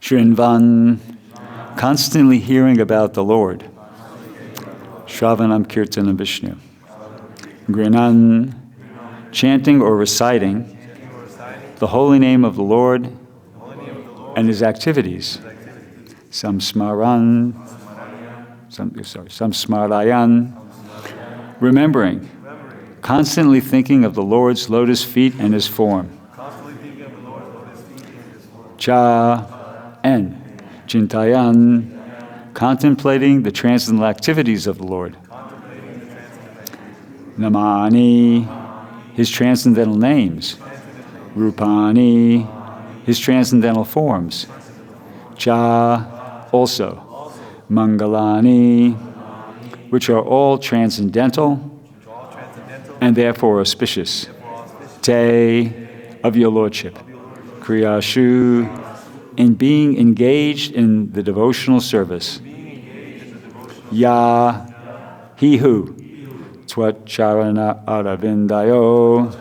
Shrinvan, constantly hearing about the Lord. Shravanam Kirtanam Vishnu. Grinan, chanting or reciting the holy name of the Lord and his activities. Samsmarayan, remembering, constantly thinking of the Lord's lotus feet and his form. Cha, and Chintayan, contemplating the transcendental activities of the Lord. Namani, his transcendental names. Rupani, his transcendental forms. Cha, also. Mangalani, which are all transcendental and therefore auspicious. Te, of your lordship. Kriyashu, in being engaged in the devotional service. Ya, he who. Twat charana aravindayo,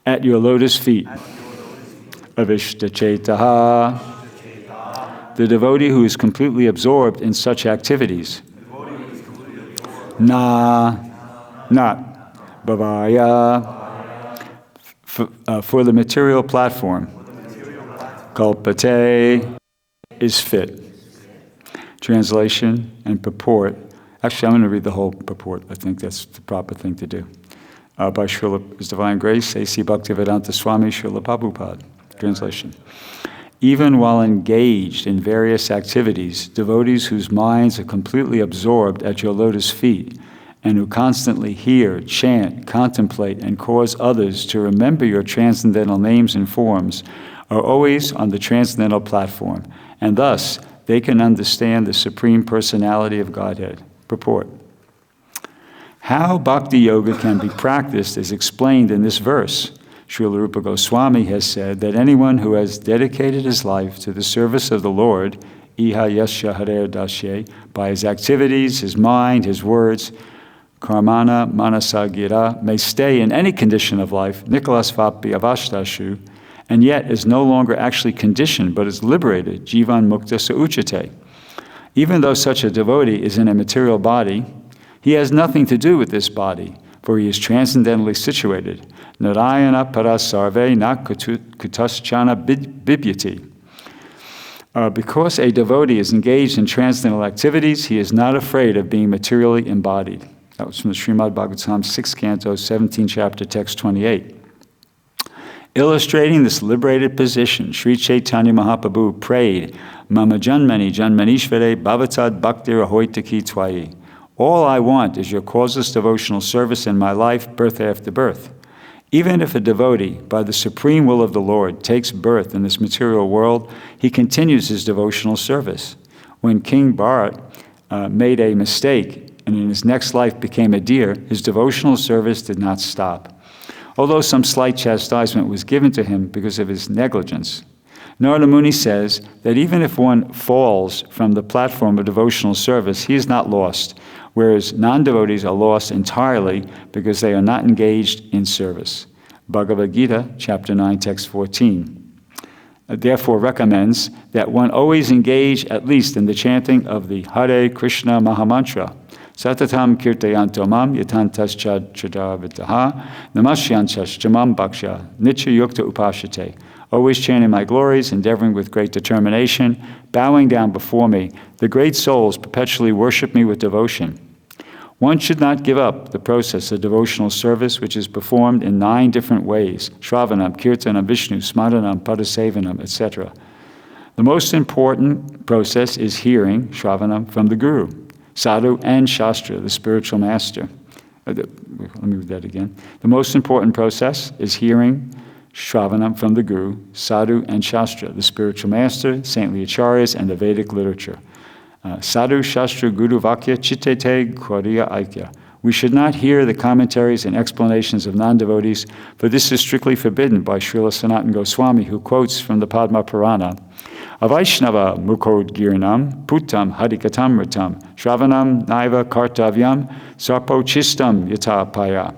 at your lotus feet. Avishtachetaha, the devotee who is completely absorbed in such activities. Na, not. Bhavaya, for the material platform. Kalpate, is fit. Translation and purport. Actually, I'm going to read the whole purport. I think that's the proper thing to do. By Srila His Divine Grace, A.C. Bhaktivedanta Swami Srila Prabhupada. Translation. Even while engaged in various activities, devotees whose minds are completely absorbed at your lotus feet and who constantly hear, chant, contemplate, and cause others to remember your transcendental names and forms are always on the transcendental platform, and thus they can understand the Supreme Personality of Godhead. Purport. How Bhakti Yoga can be practiced is explained in this verse. Srila Rupa Goswami has said that anyone who has dedicated his life to the service of the Lord, Iha Yasya Harer Dasye, by his activities, his mind, his words, Karmana Manasa Gira, may stay in any condition of life, Nikolas Vapi Avashtashu, and yet is no longer actually conditioned, but is liberated, Jivan Mukta Sauchate. Even though such a devotee is in a material body, he has nothing to do with this body, for he is transcendentally situated. Narayana Parasarve na Kutaschana Bibyati. Because a devotee is engaged in transcendental activities, he is not afraid of being materially embodied. That was from the Srimad Bhagavatam, 6th Canto, 17th chapter, text 28. Illustrating this liberated position, Sri Chaitanya Mahaprabhu prayed, Mama Janmani Janmanishvare Bhavatad Bhaktir Ahoitaki Twai. All I want is your causeless devotional service in my life, birth after birth. Even if a devotee, by the supreme will of the Lord, takes birth in this material world, he continues his devotional service. When King Bharat made a mistake and in his next life became a deer, his devotional service did not stop, although some slight chastisement was given to him because of his negligence. Narada Muni says that even if one falls from the platform of devotional service, he is not lost, whereas non-devotees are lost entirely because they are not engaged in service. Bhagavad Gita, chapter 9, text 14. Therefore recommends that one always engage at least in the chanting of the Hare Krishna Mahamantra. Satatam kirtayanto mam yatantaschad chadavitaha namasyantaschamam bhaksha nitya yukta upashate. Always chanting my glories, endeavoring with great determination, bowing down before me. The great souls perpetually worship me with devotion. One should not give up the process of devotional service, which is performed in 9 different ways: Shravanam, Kirtanam, Vishnu, Smaranam, Padasevanam, etc. The most important process is hearing, Shravanam, from the Guru, Sadhu, and Shastra, the spiritual master. Let me read that again. The most important process is hearing, Shravanam, from the Guru, Sadhu, and Shastra, the spiritual master, saintly acharyas, and the Vedic literature. Sadhu, Shastra, Guru, Vakya, Chittete, Gauriya, Aikya. We should not hear the commentaries and explanations of non-devotees, for this is strictly forbidden by Srila Sanatana Goswami, who quotes from the Padma Purana. Avaishnava mukod girnam putam hadikatamritam shravanam naiva kartavyam sarpo chistam yata paya.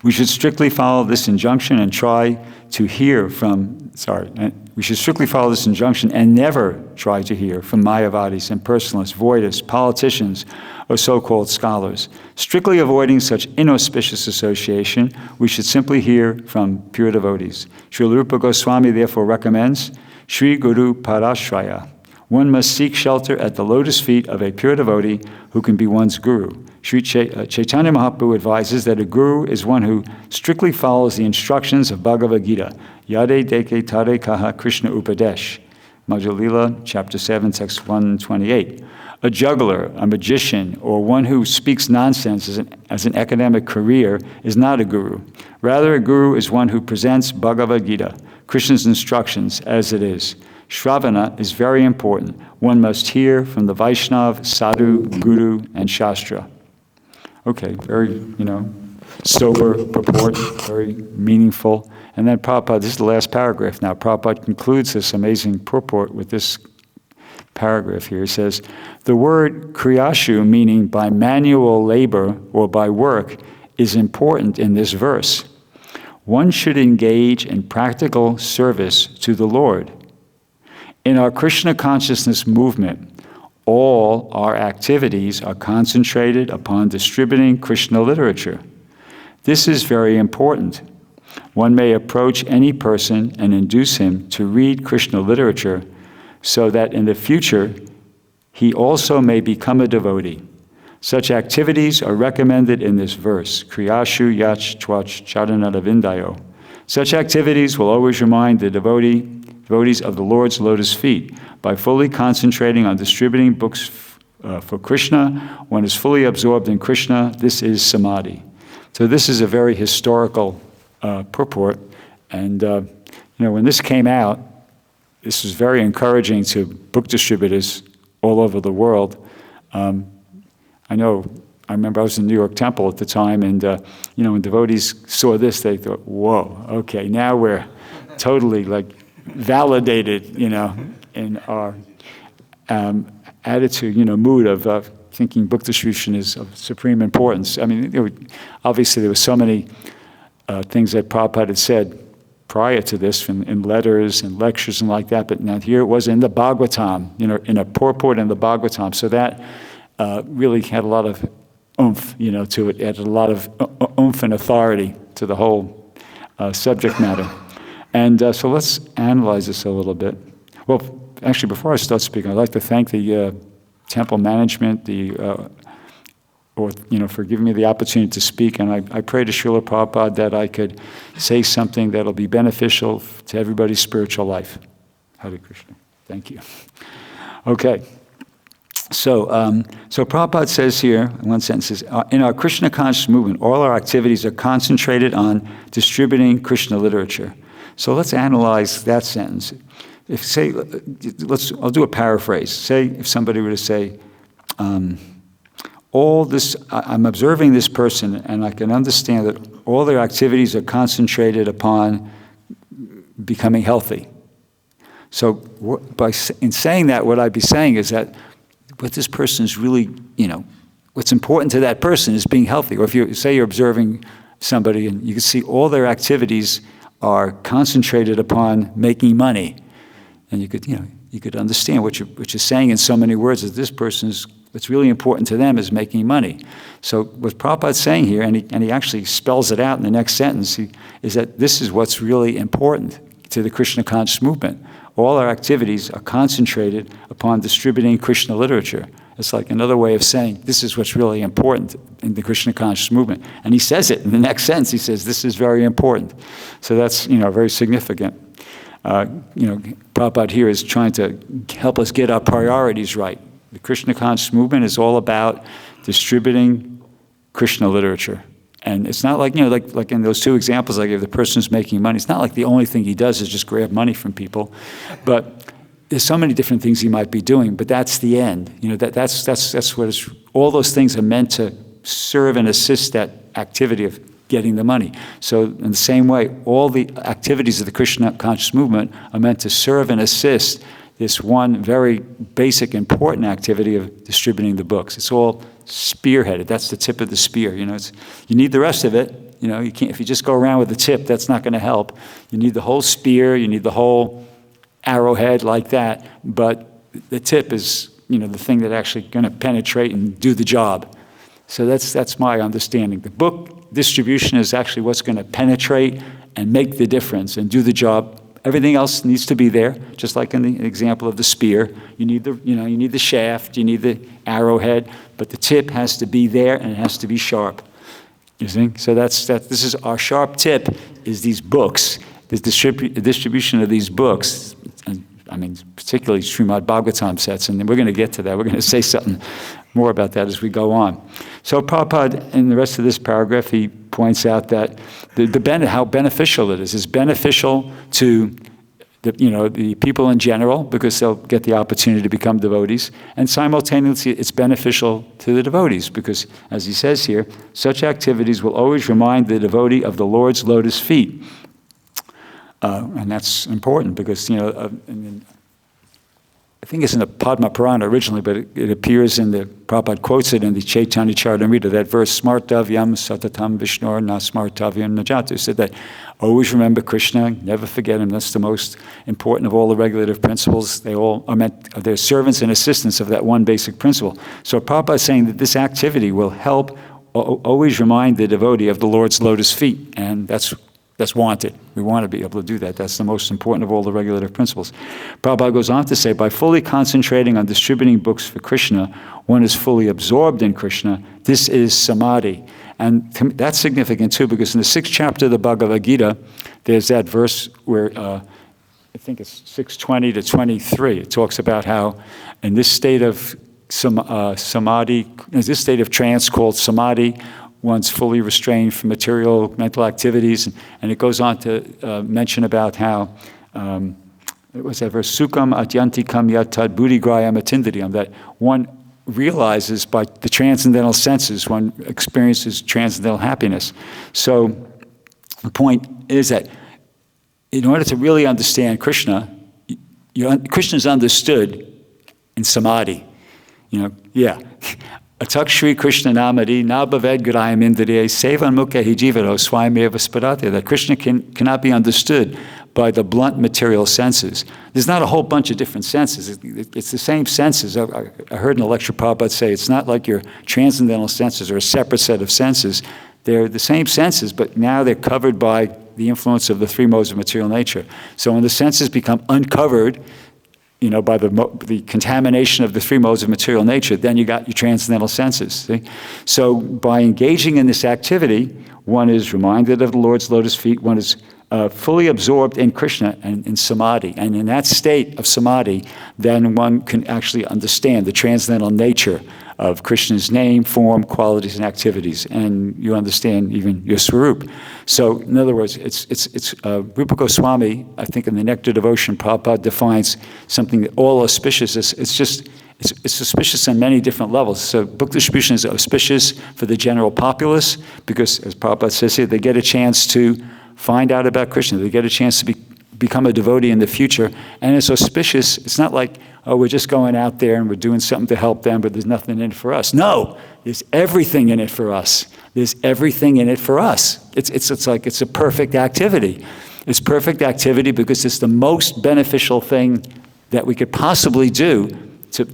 We should strictly follow this injunction and try to hear from, we should strictly follow this injunction and never try to hear from Mayavadis, impersonalists, voidists, politicians, or so-called scholars. Strictly avoiding such inauspicious association, we should simply hear from pure devotees. Srila Rupa Goswami therefore recommends Sri Guru Parashraya. One must seek shelter at the lotus feet of a pure devotee who can be one's guru. Sri Chaitanya Mahaprabhu advises that a guru is one who strictly follows the instructions of Bhagavad Gita. Yade deke tare kaha Krishna Upadesh. Madhya Lila, chapter 7, text 128. A juggler, a magician, or one who speaks nonsense as an academic career is not a guru. Rather, a guru is one who presents Bhagavad Gita, Krishna's instructions, as it is. Shravana is very important. One must hear from the Vaishnav, Sadhu, Guru, and Shastra. Okay, very, sober purport, very meaningful. And then Prabhupada, this is the last paragraph now. Prabhupada concludes this amazing purport with this paragraph here. He says, the word kriyashu, meaning by manual labor or by work, is important in this verse. One should engage in practical service to the Lord. In our Krishna consciousness movement, all our activities are concentrated upon distributing Krishna literature. This is very important. One may approach any person and induce him to read Krishna literature so that in the future he also may become a devotee. Such activities are recommended in this verse, Kriyashu Yach Twach Charanadavindayo. Such activities will always remind the devotees of the Lord's lotus feet. By fully concentrating on distributing books for Krishna, one is fully absorbed in Krishna. This is Samadhi. So this is a very historical purport. And, when this came out, this was very encouraging to book distributors all over the world. I remember I was in New York Temple at the time, and, when devotees saw this, they thought, whoa, okay, now we're totally validated, in our attitude, mood of thinking book distribution is of supreme importance. I mean, obviously there were so many things that Prabhupada had said prior to this in letters and lectures and like that, but now here it was in the Bhagavatam, in a purport in the Bhagavatam. So that really had a lot of oomph, to it. It had a lot of oomph and authority to the whole subject matter. And so let's analyze this a little bit. Well, actually, before I start speaking, I'd like to thank the temple management, for giving me the opportunity to speak. And I pray to Srila Prabhupada that I could say something that'll be beneficial to everybody's spiritual life. Hare Krishna. Thank you. Okay. So Prabhupada says here, in one sentence, says, in our Krishna conscious movement, all our activities are concentrated on distributing Krishna literature. So let's analyze that sentence. I'll do a paraphrase. Say, if somebody were to say, I'm observing this person, and I can understand that all their activities are concentrated upon becoming healthy. So in saying that, what I'd be saying is that what this person is really, what's important to that person is being healthy. Or if you're observing somebody and you can see all their activities are concentrated upon making money, and you could understand what you're saying in so many words, that this person's, what's really important to them is making money. So what Prabhupada's saying here, and he actually spells it out in the next sentence, is that this is what's really important to the Krishna conscious movement. All our activities are concentrated upon distributing Krishna literature. It's like another way of saying this is what's really important in the Krishna conscious movement. And he says it in the next sentence. He says this is very important. So that's very significant. Prabhupada here is trying to help us get our priorities right. The Krishna conscious movement is all about distributing Krishna literature. And it's not like, like in those two examples I gave, the person's making money. It's not like the only thing he does is just grab money from people. But there's so many different things he might be doing, but that's the end. That's what it's, all those things are meant to serve and assist that activity of getting the money. So in the same way, all the activities of the Krishna conscious movement are meant to serve and assist this one very basic, important activity of distributing the books. It's all spearheaded. That's the tip of the spear. You need the rest of it. You know, you can't, if you just go around with the tip, that's not going to help. You need the whole spear, you need the whole arrowhead like that, but the tip is, you know, the thing that actually going to penetrate and do the job. So that's my understanding. The book distribution is actually what's going to penetrate and make the difference and do the job. Everything else needs to be there, just like in the example of the spear. You need the shaft, you need the arrowhead, but the tip has to be there and it has to be sharp. You see? So this is our sharp tip, is these books, the distribution of these books. And I mean, particularly Srimad Bhagavatam sets, and we're going to get to that. We're going to say something more about that as we go on. So Prabhupada, in the rest of this paragraph, he points out that how beneficial it is. It's beneficial to the people in general, because they'll get the opportunity to become devotees, and simultaneously it's beneficial to the devotees, because, as he says here, such activities will always remind the devotee of the Lord's lotus feet. And that's important because, I think it's in the Padma Purana originally, but it appears in the, Prabhupada quotes it in the Chaitanya Charitamrita, that verse, Smartavyam satatam Vishnur na smartavyam najatu, said that always remember Krishna, never forget him. That's the most important of all the regulative principles. They all are they're servants and assistants of that one basic principle. So Prabhupada is saying that this activity will help always remind the devotee of the Lord's lotus feet, and that's wanted. We want to be able to do that. That's the most important of all the regulative principles. Prabhupada goes on to say, by fully concentrating on distributing books for Krishna, one is fully absorbed in Krishna. This is Samadhi. And that's significant too, because in the 6th chapter of the Bhagavad Gita, there's that verse where, I think it's 6:20 to 23, it talks about how in this state of Samadhi, in this state of trance called Samadhi, one's fully restrained from material mental activities, and it goes on to mention about how it was that verse, Sukham atyantikam yat tad buddhigrayam atindriyam, that one realizes by the transcendental senses, one experiences transcendental happiness. So the point is that in order to really understand Krishna, Krishna is understood in Samadhi. Atak Shri Krishna Namadi, Nabhaved Grayam Indriye, Sevan Mukha Hijivaro, Swayameva Spadate, that Krishna cannot be understood by the blunt material senses. There's not a whole bunch of different senses. It's the same senses. I heard in a lecture Prabhupada say it's not like your transcendental senses are a separate set of senses. They're the same senses, but now they're covered by the influence of the 3 modes of material nature. So when the senses become uncovered, by the contamination of the 3 modes of material nature, then you got your transcendental senses. See? So by engaging in this activity, one is reminded of the Lord's lotus feet, one is fully absorbed in Krishna and in Samadhi. And in that state of Samadhi, then one can actually understand the transcendental nature of Krishna's name, form, qualities, and activities, and you understand even your swarup. So, in other words, it's Rupa Goswami, I think in the Nectar Devotion, Prabhupada defines something that all auspicious is. It's auspicious on many different levels. So, book distribution is auspicious for the general populace because, as Prabhupada says here, they get a chance to find out about Krishna. They get a chance to become a devotee in the future, and it's auspicious. It's not like, oh, we're just going out there and we're doing something to help them, but there's nothing in it for us. No, there's everything in it for us. There's everything in it for us. It's like it's a perfect activity. It's perfect activity because it's the most beneficial thing that we could possibly do to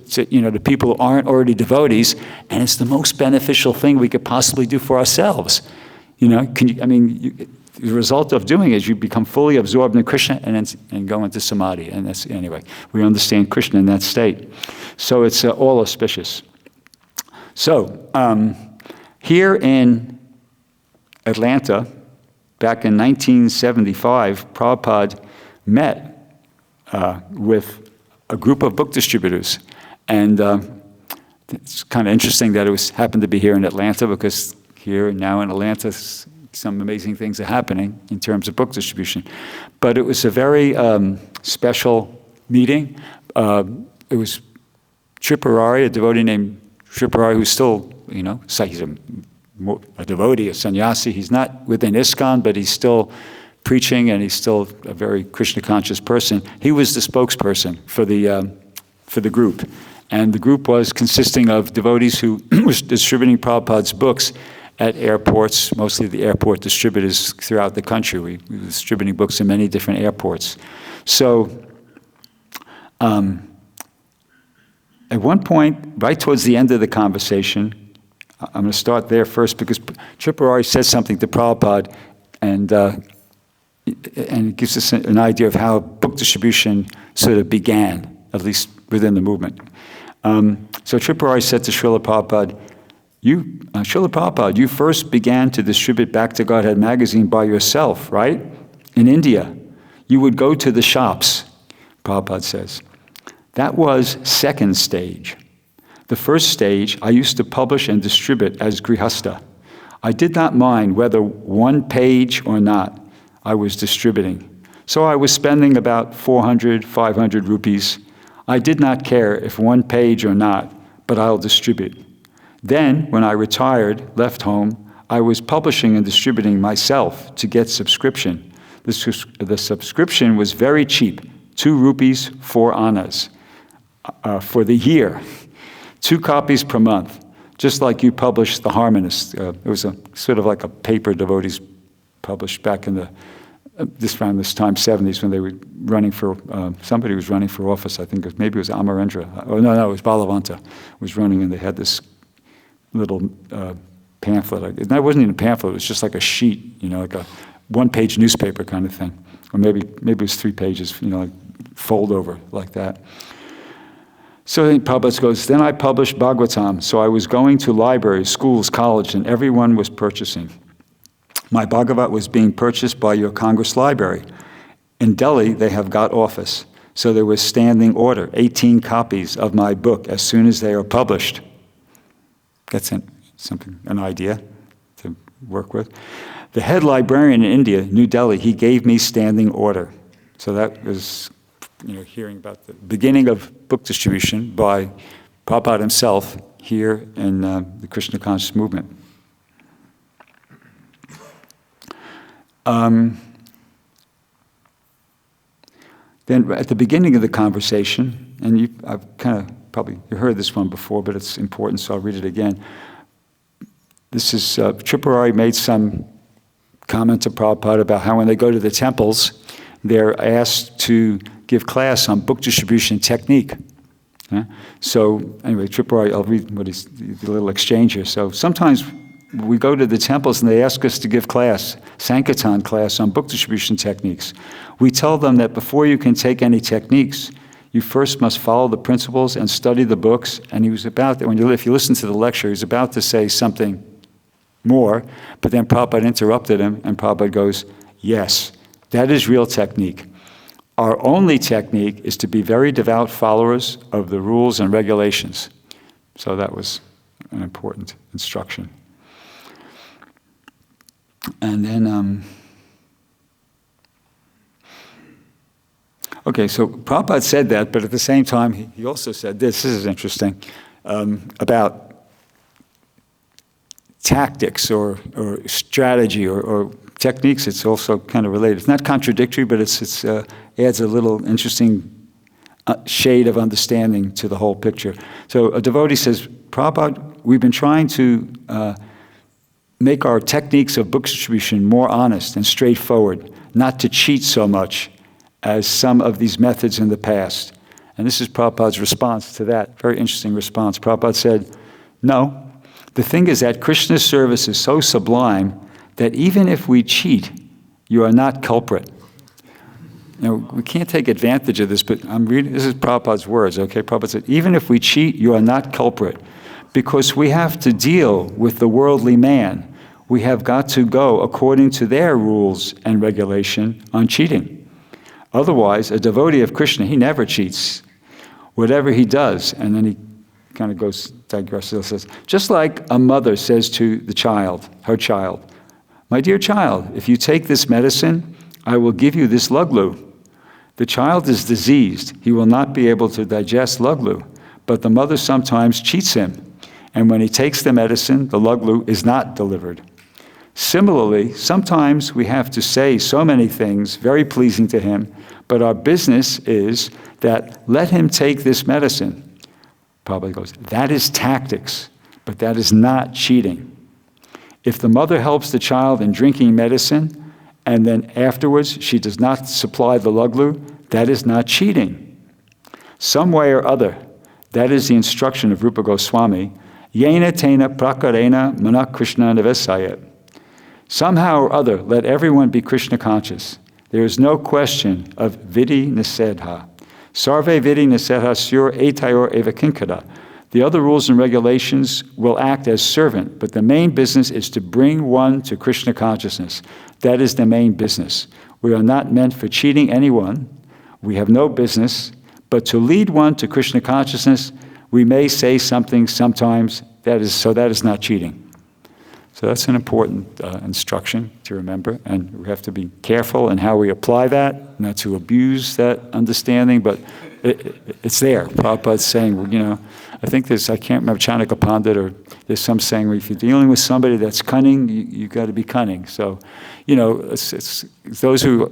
people who aren't already devotees, and it's the most beneficial thing we could possibly do for ourselves. The result of doing it is you become fully absorbed in Krishna and go into Samadhi. And that's, anyway, we understand Krishna in that state. So it's all auspicious. So here in Atlanta, back in 1975, Prabhupada met with a group of book distributors. And it's kind of interesting that it happened to be here in Atlanta, because here now in Atlanta, some amazing things are happening in terms of book distribution. But it was a very special meeting. It was Tripurari, a devotee named Tripurari, who's still, he's a devotee, a sannyasi. He's not within ISKCON, but he's still preaching, and he's still a very Krishna-conscious person. He was the spokesperson for the group. And the group was consisting of devotees who was distributing Prabhupada's books. at airports, mostly the airport distributors throughout the country. We were distributing books in many different airports. So at one point, right towards the end of the conversation, I'm going to start there first because Tripurari says something to Prabhupada, and it gives us an idea of how book distribution sort of began, at least within the movement. So Tripurari said to Srila Prabhupada, Srila Prabhupada, you first began to distribute Back to Godhead magazine by yourself, right? In India. You would go to the shops, Prabhupada says. That was second stage. The first stage, I used to publish and distribute as Grihastha. I did not mind whether one page or not I was distributing. So I was spending about 400, 500 rupees. I did not care if one page or not, but I'll distribute. Then, when I retired, left home, I was publishing and distributing myself to get subscription. The subscription was very cheap, 2 rupees, 4 annas for the year. 2 copies per month, just like you published The Harmonist. It was a sort of like a paper devotees published back in the around this time, 70s, when they were running for, somebody was running for office, I think maybe it was Amarendra. Oh, no, it was Balavanta was running, and they had this little pamphlet. That wasn't even a pamphlet, it was just like a sheet, like a one-page newspaper kind of thing. Or maybe it was 3 pages, like fold over like that. So then Prabhupada goes, then I published Bhagavatam. So I was going to libraries, schools, college, and everyone was purchasing. My Bhagavat was being purchased by your Congress Library. In Delhi, they have got office. So there was standing order, 18 copies of my book as soon as they are published. That's an idea to work with. The head librarian in India, New Delhi, he gave me standing order. So that was hearing about the beginning of book distribution by Prabhupada himself here in the Krishna conscious movement. Then at the beginning of the conversation, and I've kind of probably you heard this one before, but it's important, so I'll read it again. This is Tripurari made some comment to Prabhupada about how when they go to the temples, they're asked to give class on book distribution technique. So anyway, Tripurari, I'll read the little exchange here. So sometimes we go to the temples and they ask us to give class, Sankirtan class on book distribution techniques. We tell them that before you can take any techniques, you first must follow the principles and study the books. And he was about, if you listen to the lecture, he's about to say something more, but then Prabhupada interrupted him, and Prabhupada goes, yes, that is real technique. Our only technique is to be very devout followers of the rules and regulations. So that was an important instruction. And then, okay, so Prabhupada said that, but at the same time, he also said this is interesting, about tactics or strategy or techniques. It's also kind of related. It's not contradictory, but it adds a little interesting shade of understanding to the whole picture. So a devotee says, Prabhupada, we've been trying to make our techniques of book distribution more honest and straightforward, not to cheat so much as some of these methods in the past. And this is Prabhupada's response to that. Very interesting response. Prabhupada said, no, the thing is that Krishna's service is so sublime that even if we cheat, you are not culprit. We can't take advantage of this, but I'm reading, this is Prabhupada's words, okay? Prabhupada said, even if we cheat, you are not culprit, because we have to deal with the worldly man. We have got to go according to their rules and regulation on cheating. Otherwise, a devotee of Krishna, he never cheats. Whatever he does, and then he kind of digresses, says, just like a mother says to the child, her child, my dear child, if you take this medicine, I will give you this luglu. The child is diseased. He will not be able to digest luglu, but the mother sometimes cheats him. And when he takes the medicine, the luglu is not delivered. Similarly, sometimes we have to say so many things very pleasing to him, but our business is that let him take this medicine. Prabhupada goes, that is tactics, but that is not cheating. If the mother helps the child in drinking medicine, and then afterwards she does not supply the luglu, that is not cheating. Some way or other, that is the instruction of Rupa Goswami, Yena tena prakarena mana Krishna nivesayat. Somehow or other, let everyone be Krishna conscious. There is no question of vidi nisedha. Sarve vidi nisedha sur etayor eva kinkada. The other rules and regulations will act as servant, but the main business is to bring one to Krishna consciousness. That is the main business. We are not meant for cheating anyone. We have no business, but to lead one to Krishna consciousness, we may say something sometimes that is not cheating. So that's an important instruction to remember, and we have to be careful in how we apply that, not to abuse that understanding, but it's there. Prabhupada's saying, I think I can't remember Chanakya Pandit, or there's some saying, if you're dealing with somebody that's cunning, you got to be cunning. So, it's those who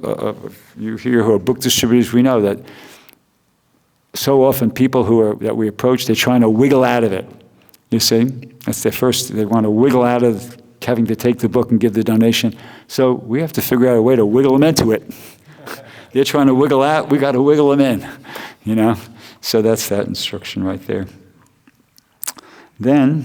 you hear who are book distributors, we know that so often people that we approach, they're trying to wiggle out of it. You see, that's their first. They want to wiggle out of having to take the book and give the donation. So we have to figure out a way to wiggle them into it. They're trying to wiggle out. We got to wiggle them in. So that's that instruction right there. Then,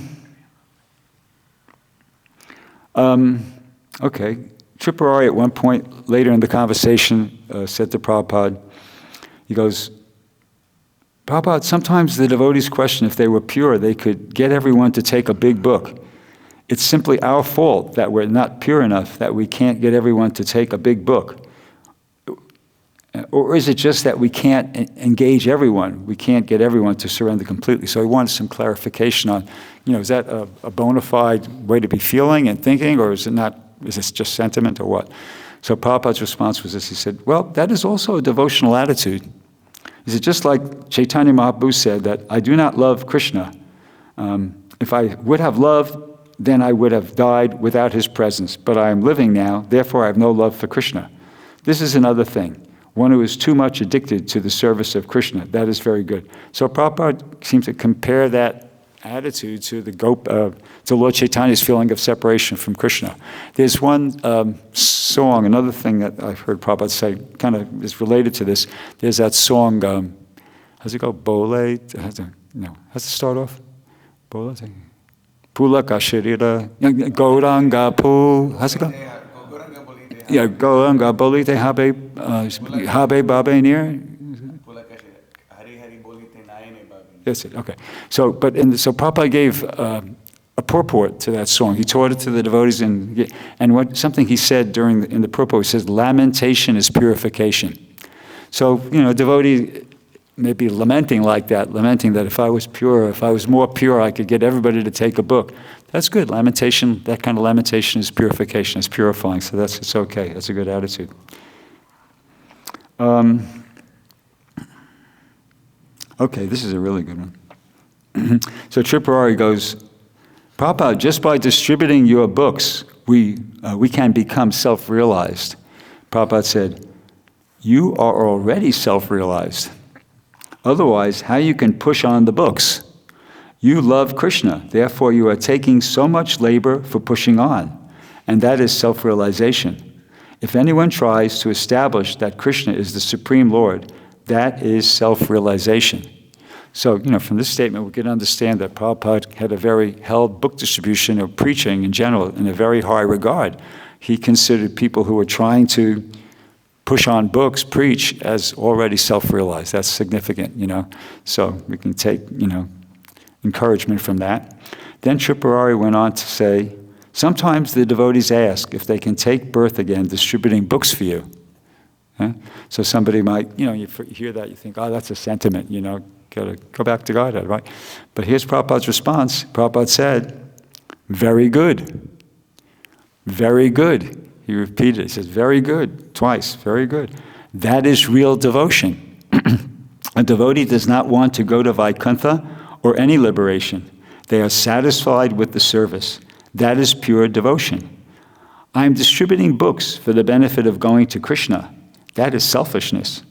Tripurari at one point later in the conversation said to Prabhupada, he goes, Prabhupada, sometimes the devotees question if they were pure, they could get everyone to take a big book. It's simply our fault that we're not pure enough, that we can't get everyone to take a big book. Or is it just that we can't engage everyone? We can't get everyone to surrender completely. So he wanted some clarification on, is that a bona fide way to be feeling and thinking, or is it not? Is this just sentiment or what? So Prabhupada's response was this. He said, well, that is also a devotional attitude. He said, just like Chaitanya Mahaprabhu said that I do not love Krishna. If I would have loved, then I would have died without his presence. But I am living now, therefore I have no love for Krishna. This is another thing. One who is too much addicted to the service of Krishna. That is very good. So Prabhupada seems to compare that attitude to to Lord Chaitanya's feeling of separation from Krishna. There's one song, another thing that I've heard Prabhupada say, kind of is related to this. There's that song, how's it go? Bole? How's it start off? Bole? Pula Kashirira, Gauranga Pu, how's it go? Yeah, Gauranga Bolite Habe Babe Near. That's it, okay. So Prabhupada gave a purport to that song. He taught it to the devotees, and something he said in the purport, he says, lamentation is purification. So, a devotee may be lamenting like that, lamenting that if I was pure, if I was more pure, I could get everybody to take a book. That's good. Lamentation, that kind of lamentation is purification, it's purifying, so it's okay. That's a good attitude. Okay, this is a really good one. So Tripurari goes, Prabhupada, just by distributing your books, we can become self-realized. Prabhupada said, you are already self-realized. Otherwise, how you can push on the books? You love Krishna, therefore you are taking so much labor for pushing on, and that is self-realization. If anyone tries to establish that Krishna is the Supreme Lord, that is self-realization. So, from this statement, we can understand that Prabhupada held book distribution or preaching in general in a very high regard. He considered people who were trying to push on books, preach, as already self-realized. That's significant, So we can take, encouragement from that. Then Tripurari went on to say, sometimes the devotees ask if they can take birth again distributing books for you. So somebody might, you hear that, you think, oh, that's a sentiment, got to go back to Godhead, right? But here's Prabhupada's response. Prabhupada said, very good. Very good. He repeated it. He says, very good, twice, very good. That is real devotion. A devotee does not want to go to Vaikuntha or any liberation. They are satisfied with the service. That is pure devotion. I am distributing books for the benefit of going to Krishna. That is selfishness.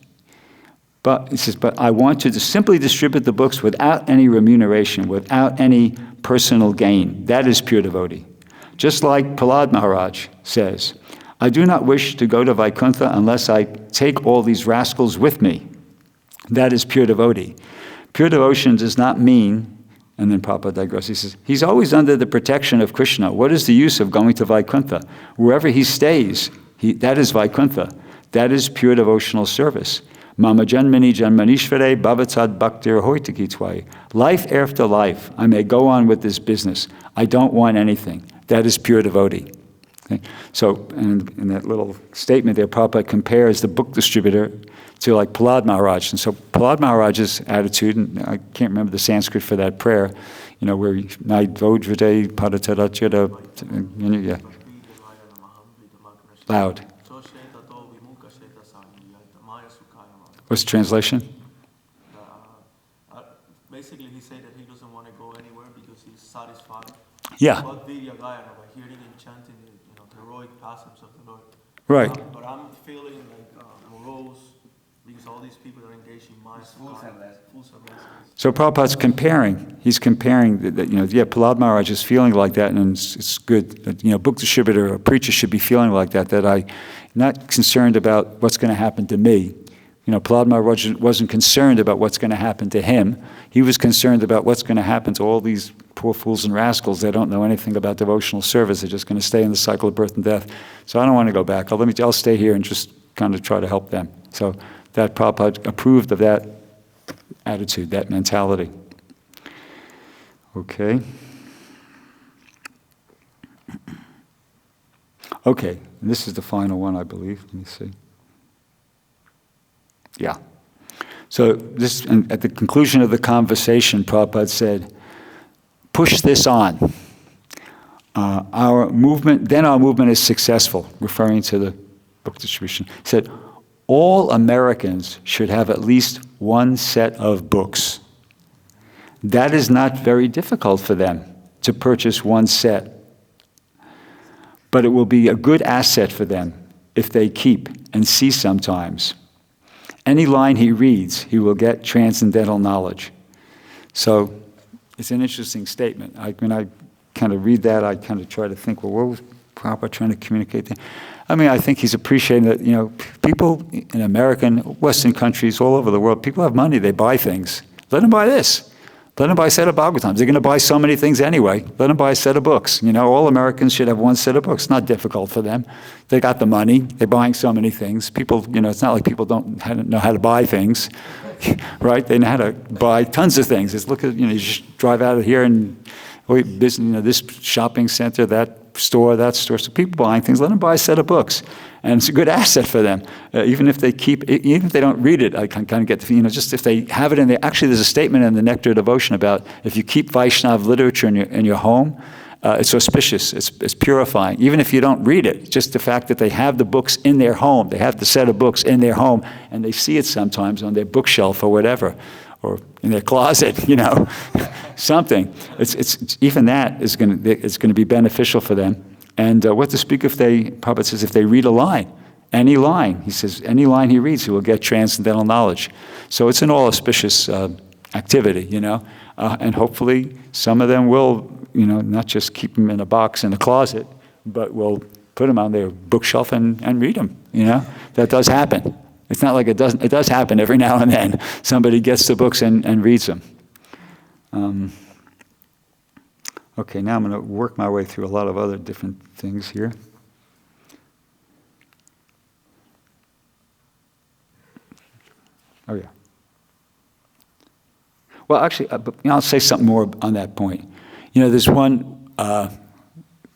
But he says, but I want to simply distribute the books without any remuneration, without any personal gain. That is pure devotee. just like Prahlad Maharaj says, I do not wish to go to Vaikuntha unless I take all these rascals with me. That is pure devotee. Pure devotion does not mean, and then Prabhupada digresses, he says, he's always under the protection of Krishna. What is the use of going to Vaikuntha? Wherever he stays, that is Vaikuntha. That is pure devotional service. Mama janmani janmanishvare bhavatad bhaktir hoitaki tvai. Life after life, I may go on with this business. I don't want anything. That is pure devotee. Okay? So, in that little statement there, Prabhupada compares the book distributor to like Prahlad Maharaj. And so Prahlad Maharaj's attitude, and I can't remember the Sanskrit for that prayer, where Naidvodvade Padatadachada, yeah. Loud. What's the translation? Basically, he said that he doesn't want to go anywhere because he's satisfied. Yeah. By hearing and chanting the heroic pastimes of the Lord. Right. But I'm feeling like morose because all these people are engaged in my fools and lessons. So Prabhupada's comparing. He's comparing that Prahlad Maharaj is feeling like that, and it's good that book distributor or preacher should be feeling like that. That I'm not concerned about what's going to happen to me. Prahlad Maharaj wasn't concerned about what's going to happen to him. He was concerned about what's going to happen to all these poor fools and rascals. They don't know anything about devotional service. They're just going to stay in the cycle of birth and death. So I don't want to go back. I'll stay here and just kind of try to help them. So that Prabhupada approved of that attitude, that mentality. Okay. Okay, and this is the final one, I believe. Let me see. Yeah. So this, and at the conclusion of the conversation, Prabhupada said, push this on. Our movement is successful, referring to the book distribution. He said, all Americans should have at least one set of books. That is not very difficult for them to purchase one set. But it will be a good asset for them if they keep and see sometimes. Any line he reads, he will get transcendental knowledge. So it's an interesting statement. When I kind of read that, I kind of try to think, well, what was Prabhupada trying to communicate there? I think he's appreciating that, people in American, Western countries, all over the world, people have money, they buy things. Let them buy this. Let them buy a set of Bhagavatams. They're going to buy so many things anyway. Let them buy a set of books. All Americans should have one set of books. It's not difficult for them. They got the money. They're buying so many things. People, it's not like people don't know how to buy things, right? They know how to buy tons of things. Just look at, you just drive out of here and this shopping center, that store, that store. So people buying things, let them buy a set of books. And it's a good asset for them. Even if they don't read it, I can kind of get the, just if they have it in there. Actually, there's a statement in the Nectar of Devotion about if you keep Vaishnava literature in your home, it's auspicious, it's purifying. Even if you don't read it, just the fact that they have the books in their home, they have the set of books in their home, and they see it sometimes on their bookshelf or whatever, or in their closet, something. It's even that is going to be beneficial for them. And what to speak if Prabhupada says, if they read a line, any line, he says, any line he reads, he will get transcendental knowledge. So it's an all auspicious activity, and hopefully some of them will, not just keep them in a box in a closet, but will put them on their bookshelf and read them, That does happen. It's not like it doesn't, it does happen every now and then. Somebody gets the books and reads them. Okay, now I'm going to work my way through a lot of other different things here. Oh, yeah. Well, actually, I'll say something more on that point. There's one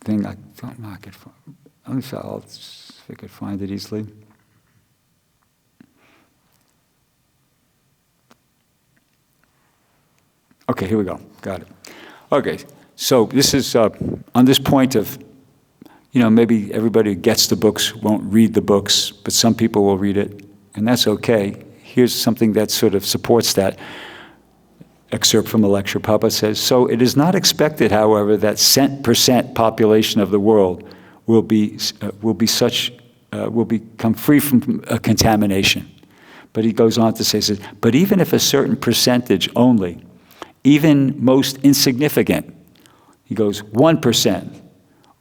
thing I don't know I could find. Let me see if I could find it easily. Okay, here we go. Got it. Okay. So this is on this point of, maybe everybody who gets the books won't read the books, but some people will read it, and that's okay. Here's something that sort of supports that. Excerpt from a lecture. Prabhupada says, so it is not expected, however, that % population of the world will become free from contamination. But he goes on to say, says, but even if a certain percentage only, even most insignificant, he goes 1%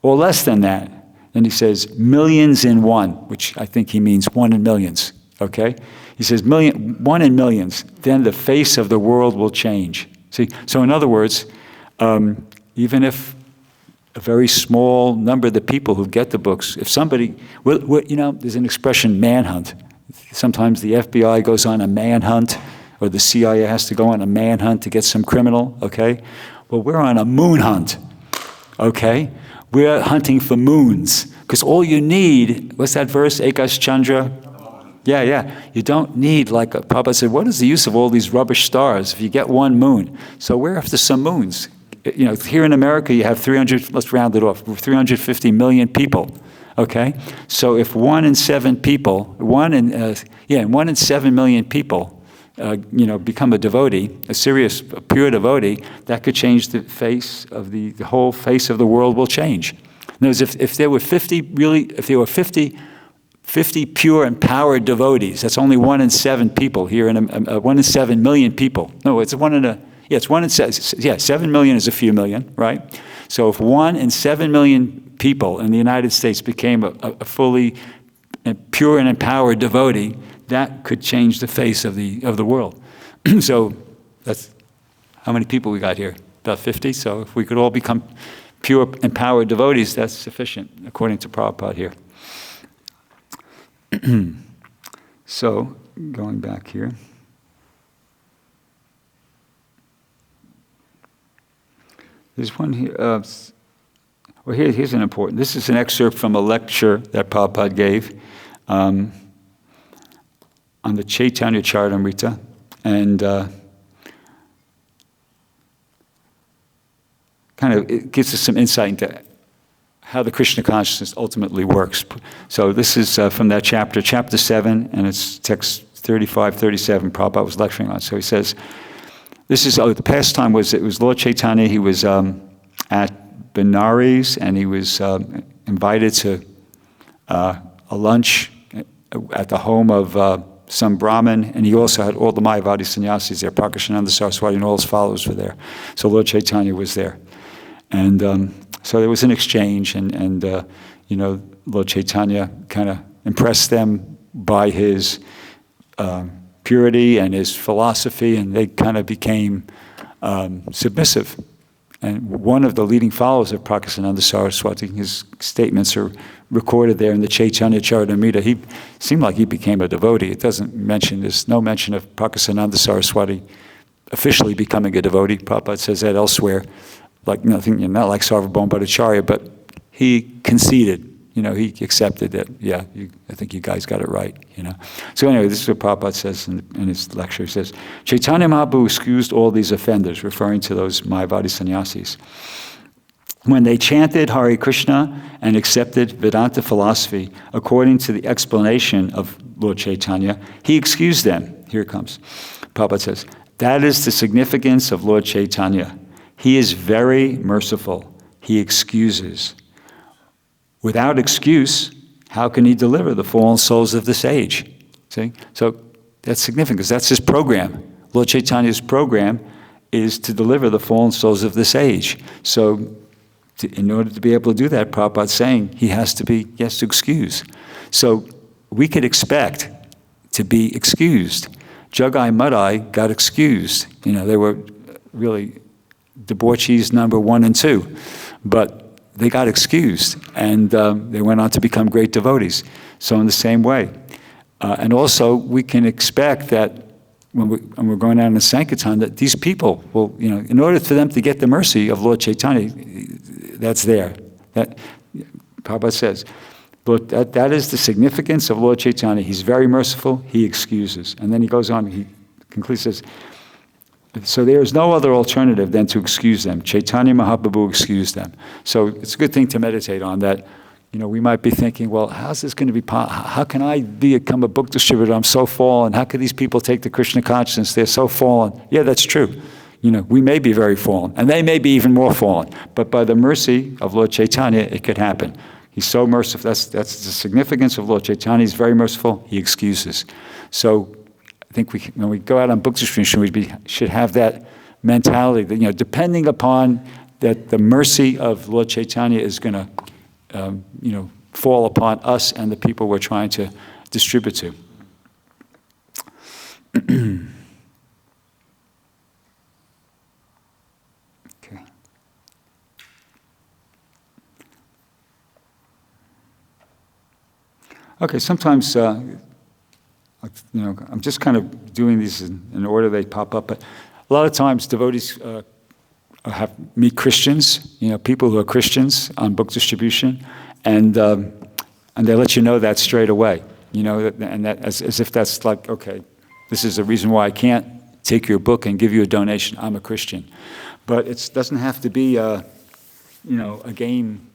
or less than that. And he says, millions in one, which I think he means 1 in millions, okay? He says, 1 in millions, then the face of the world will change. See, so in other words, even if a very small number of the people who get the books, if somebody, there's an expression, manhunt. Sometimes the FBI goes on a manhunt, or the CIA has to go on a manhunt to get some criminal, okay? Well, we're on a moon hunt, okay? We're hunting for moons, because all you need, what's that verse, Ekas Chandra? Yeah. You don't need, like Prabhupada said, what is the use of all these rubbish stars if you get one moon? So we're after some moons. Here in America, you have 300, let's round it off, 350 million people, okay? So if 1 in 7 people, 1 in 7 million people, become a devotee, a serious, pure devotee, that could change the face of the whole face of the world will change. In other words, if there were 50 pure and empowered devotees, that's only 1 in 7 people here, 1 in 7 million people. No, it's 1 in 7 million is a few million, right? So if 1 in 7 million people in the United States became a fully pure and empowered devotee, that could change the face of the world. So that's how many people we got here? About 50. So if we could all become pure, empowered devotees, that's sufficient, according to Prabhupada here. So going back here. There's one here. Here's an important. This is an excerpt from a lecture that Prabhupada gave on the Chaitanya Charitamrita, and kind of it gives us some insight into how the Krishna consciousness ultimately works. So this is from that chapter 7, and it's text 35, 37. Prabhupada was lecturing on. So he says, this is, the pastime was Lord Chaitanya. He was at Benares, and he was invited to a lunch at the home of some Brahmin, and he also had all the Mayavadi sannyasis there. Prakashananda Saraswati and all his followers were there. So Lord Chaitanya was there. And so there was an exchange, and Lord Chaitanya kind of impressed them by his purity and his philosophy, and they kind of became submissive. And one of the leading followers of Prakashananda Saraswati, his statements are recorded there in the Chaitanya Charitamrita. He seemed like he became a devotee. It doesn't mention, there's no mention of Prakashananda Saraswati officially becoming a devotee. Prabhupada says that elsewhere, like nothing, not like Sarvabhauma Bhattacharya, but he conceded. He accepted that, I think you guys got it right, So anyway, this is what Prabhupada says in his lecture. He says, Chaitanya Mahaprabhu excused all these offenders, referring to those Mayavadi sannyasis. When they chanted Hare Krishna and accepted Vedanta philosophy according to the explanation of Lord Chaitanya, he excused them. Here it comes. Prabhupada says, that is the significance of Lord Chaitanya. He is very merciful. He excuses. Without excuse, how can he deliver the fallen souls of this age? See? So that's significant, because that's his program. Lord Chaitanya's program is to deliver the fallen souls of this age. So in order to be able to do that, Prabhupada's saying he has to excuse. So we could expect to be excused. Jagai Madai got excused. They were really debauchees number 1 and 2. But they got excused, and they went on to become great devotees. So in the same way. And also, we can expect that when we're going down in Sankirtan, that these people will, in order for them to get the mercy of Lord Chaitanya, that's there. That Prabhupada says, but that is the significance of Lord Chaitanya. He's very merciful, he excuses. And then he goes on, he concludes, says, so there is no other alternative than to excuse them. Chaitanya Mahaprabhu excused them. So it's a good thing to meditate on that. We might be thinking, well, how's this going to be how can I become a book distributor? I'm so fallen. How could these people take the Krishna consciousness? They're so fallen. Yeah, that's true. We may be very fallen, and they may be even more fallen. But by the mercy of Lord Chaitanya, it could happen. He's so merciful. That's the significance of Lord Chaitanya. He's very merciful. He excuses. So I think when we go out on book distribution, we should have that mentality that, depending upon that the mercy of Lord Chaitanya is going to fall upon us and the people we're trying to distribute to. Okay. Okay, sometimes, I'm just kind of doing these in order they pop up, but a lot of times devotees meet Christians, people who are Christians on book distribution, and they let you know that straight away, and that as if that's like, okay, this is the reason why I can't take your book and give you a donation. I'm a Christian, but it doesn't have to be a game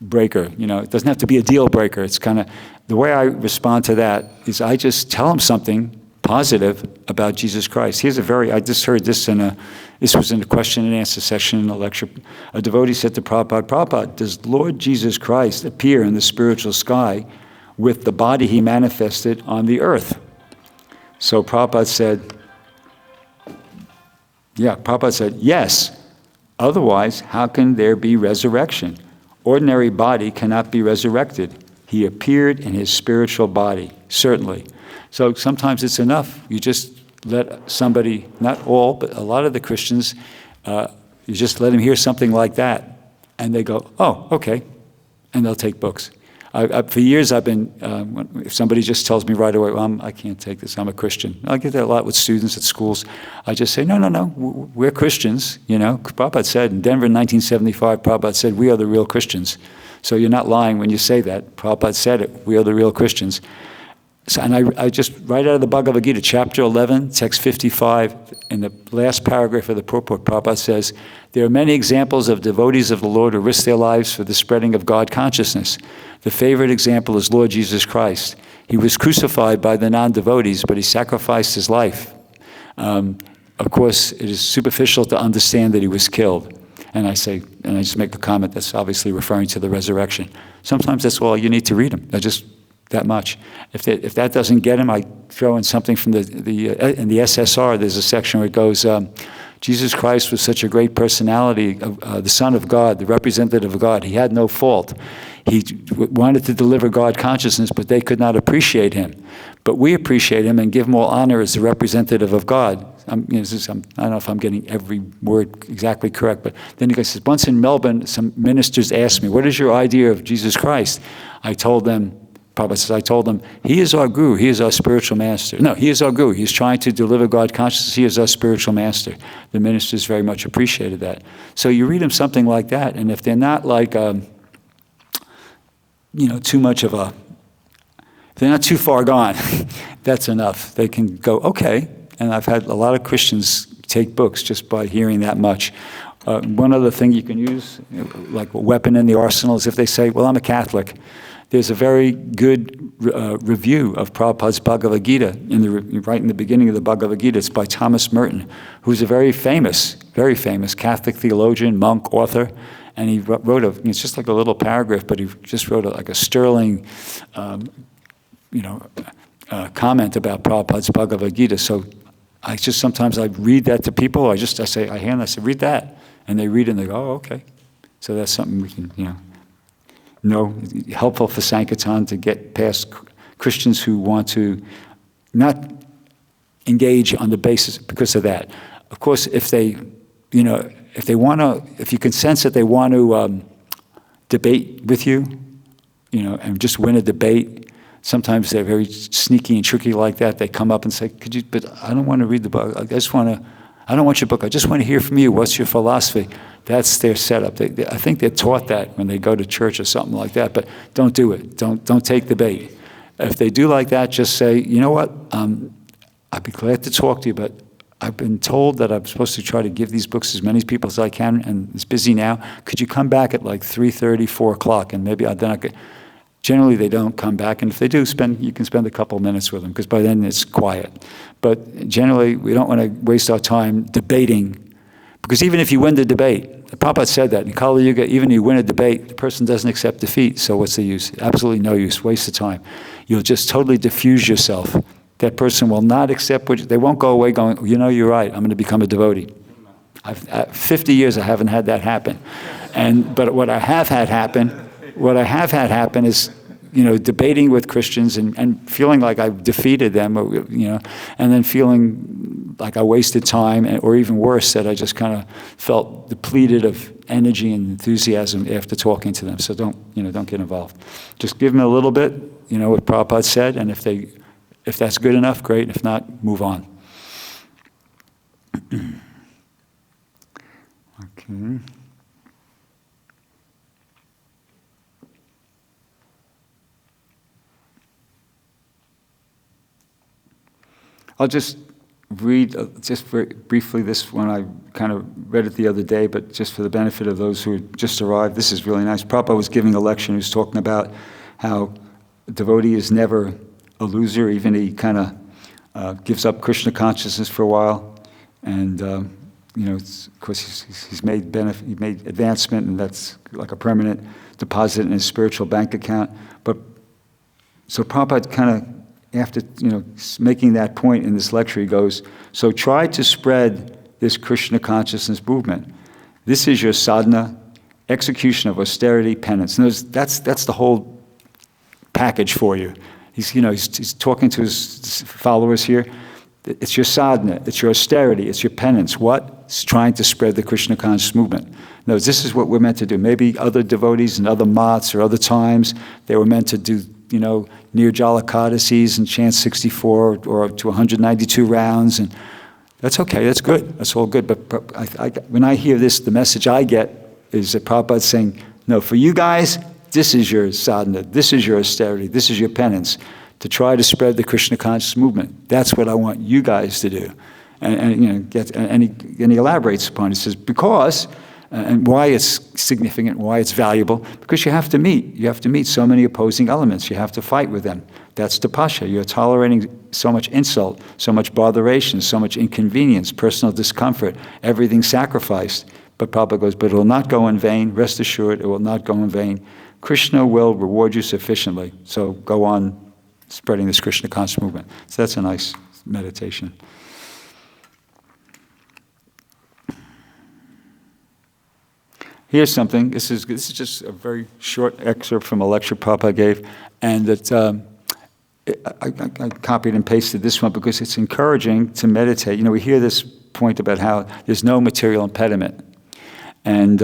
breaker. It doesn't have to be a deal breaker. It's kind of the way I respond to that is I just tell them something positive about Jesus Christ. I just heard this this was in the question and answer section in the lecture. A devotee said to Prabhupada, Prabhupada, does Lord Jesus Christ appear in the spiritual sky with the body he manifested on the earth? So Prabhupada said, yes. Otherwise, how can there be resurrection? Ordinary body cannot be resurrected. He appeared in his spiritual body, certainly. So sometimes it's enough. You just let somebody, not all, but a lot of the Christians, you just let them hear something like that, and they go, oh, okay, and they'll take books. For years I've been, if somebody just tells me right away, well, I can't take this, I'm a Christian. I get that a lot with students at schools. I just say, no, we're Christians, Prabhupada said, in Denver in 1975, Prabhupada said, we are the real Christians. So you're not lying when you say that. Prabhupada said it, we are the real Christians. So, and I just, right out of the Bhagavad Gita, chapter 11, text 55, in the last paragraph of the purport, Prabhupada says, there are many examples of devotees of the Lord who risk their lives for the spreading of God consciousness. The favorite example is Lord Jesus Christ. He was crucified by the non-devotees, but he sacrificed his life. Of course, it is superficial to understand that he was killed. And I just make a comment that's obviously referring to the resurrection. Sometimes that's all you need to read them. Just that much. If that doesn't get him, I throw in something from in the SSR. There's a section where it goes, Jesus Christ was such a great personality, the Son of God, the representative of God. He had no fault. He wanted to deliver God consciousness, but they could not appreciate him. But we appreciate him and give him all honor as the representative of God. I don't know if I'm getting every word exactly correct, but then he says, once in Melbourne, some ministers asked me, what is your idea of Jesus Christ? Prabhupada says, I told them, he is our guru, he is our spiritual master. No, he is our guru. He's trying to deliver God consciousness. He is our spiritual master. The ministers very much appreciated that. So you read them something like that, and if they're not like, too much of if they're not too far gone, that's enough. They can go, okay. And I've had a lot of Christians take books just by hearing that much. One other thing you can use, like a weapon in the arsenal, is if they say, well, I'm a Catholic. There's a very good review of Prabhupada's Bhagavad Gita right in the beginning of the Bhagavad Gita. It's by Thomas Merton, who's a very famous Catholic theologian, monk, author, and he wrote it's just like a little paragraph, but he just wrote a sterling, comment about Prabhupada's Bhagavad Gita. So sometimes I read that to people. I say, read that, and they read it and they go, oh, okay. So that's something we can, helpful for Sankirtan to get past Christians who want to not engage on the basis because of that. Of course, if you can sense that they want to debate with you, and just win a debate, sometimes they're very sneaky and tricky like that. They come up and say, but I don't want to read the book. I don't want your book. I just want to hear from you. What's your philosophy? That's their setup. I think they're taught that when they go to church or something like that, but don't do it. Don't take the bait. If they do like that, just say, you know what, I'd be glad to talk to you, but I've been told that I'm supposed to try to give these books as many people as I can, and it's busy now. Could you come back at like 3:30, 4 o'clock, and maybe then I could. Generally, they don't come back, and if they do, you can spend a couple minutes with them, because by then it's quiet. But generally, we don't want to waste our time debating, because even if you win the debate, the Prabhupada said that in Kali Yuga, even if you win a debate, the person doesn't accept defeat, so what's the use? Absolutely no use, waste of time. You'll just totally diffuse yourself. That person will not accept they won't go away going, you're right, I'm going to become a devotee. 50 years I haven't had that happen. But what I have had happen what I have had happen is, debating with Christians and feeling like I've defeated them, and then feeling like I wasted time, or even worse, that I just kind of felt depleted of energy and enthusiasm after talking to them. So don't get involved. Just give them a little bit, what Prabhupada said, and if that's good enough, great. If not, move on. Okay. I'll just read just very briefly this one. I kind of read it the other day, but just for the benefit of those who just arrived, this is really nice. Prabhupada was giving a lecture, and he was talking about how a devotee is never a loser, even he kind of gives up Krishna consciousness for a while, and of course he's made advancement, and that's like a permanent deposit in his spiritual bank account. But so Prabhupada kind of, after making that point in this lecture, he goes, so try to spread this Krishna consciousness movement. This is your sadhana, execution of austerity, penance. And that's the whole package for you. He's talking to his followers here. It's your sadhana, it's your austerity, it's your penance. What? It's trying to spread the Krishna conscious movement. No, this is what we're meant to do. Maybe other devotees in other mats or other times, they were meant to do near Jalakadasi's and chant 64 or to 192 rounds, and that's okay, that's good, that's all good. But when I hear this, the message I get is that Prabhupada saying, no, for you guys, this is your sadhana, this is your austerity, this is your penance, to try to spread the Krishna conscious movement. That's what I want you guys to do. And he elaborates upon it. He says, because, and why it's significant, why it's valuable, because you have to meet so many opposing elements. You have to fight with them. That's tapasya. You're tolerating so much insult, so much botheration, so much inconvenience, personal discomfort, everything sacrificed. But Prabhupada goes, but it will not go in vain. Rest assured, it will not go in vain. Krishna will reward you sufficiently. So go on spreading this Krishna conscious movement. So that's a nice meditation. Here's something. This is just a very short excerpt from a lecture Prabhupada gave, and that I copied and pasted this one because it's encouraging to meditate. We hear this point about how there's no material impediment, and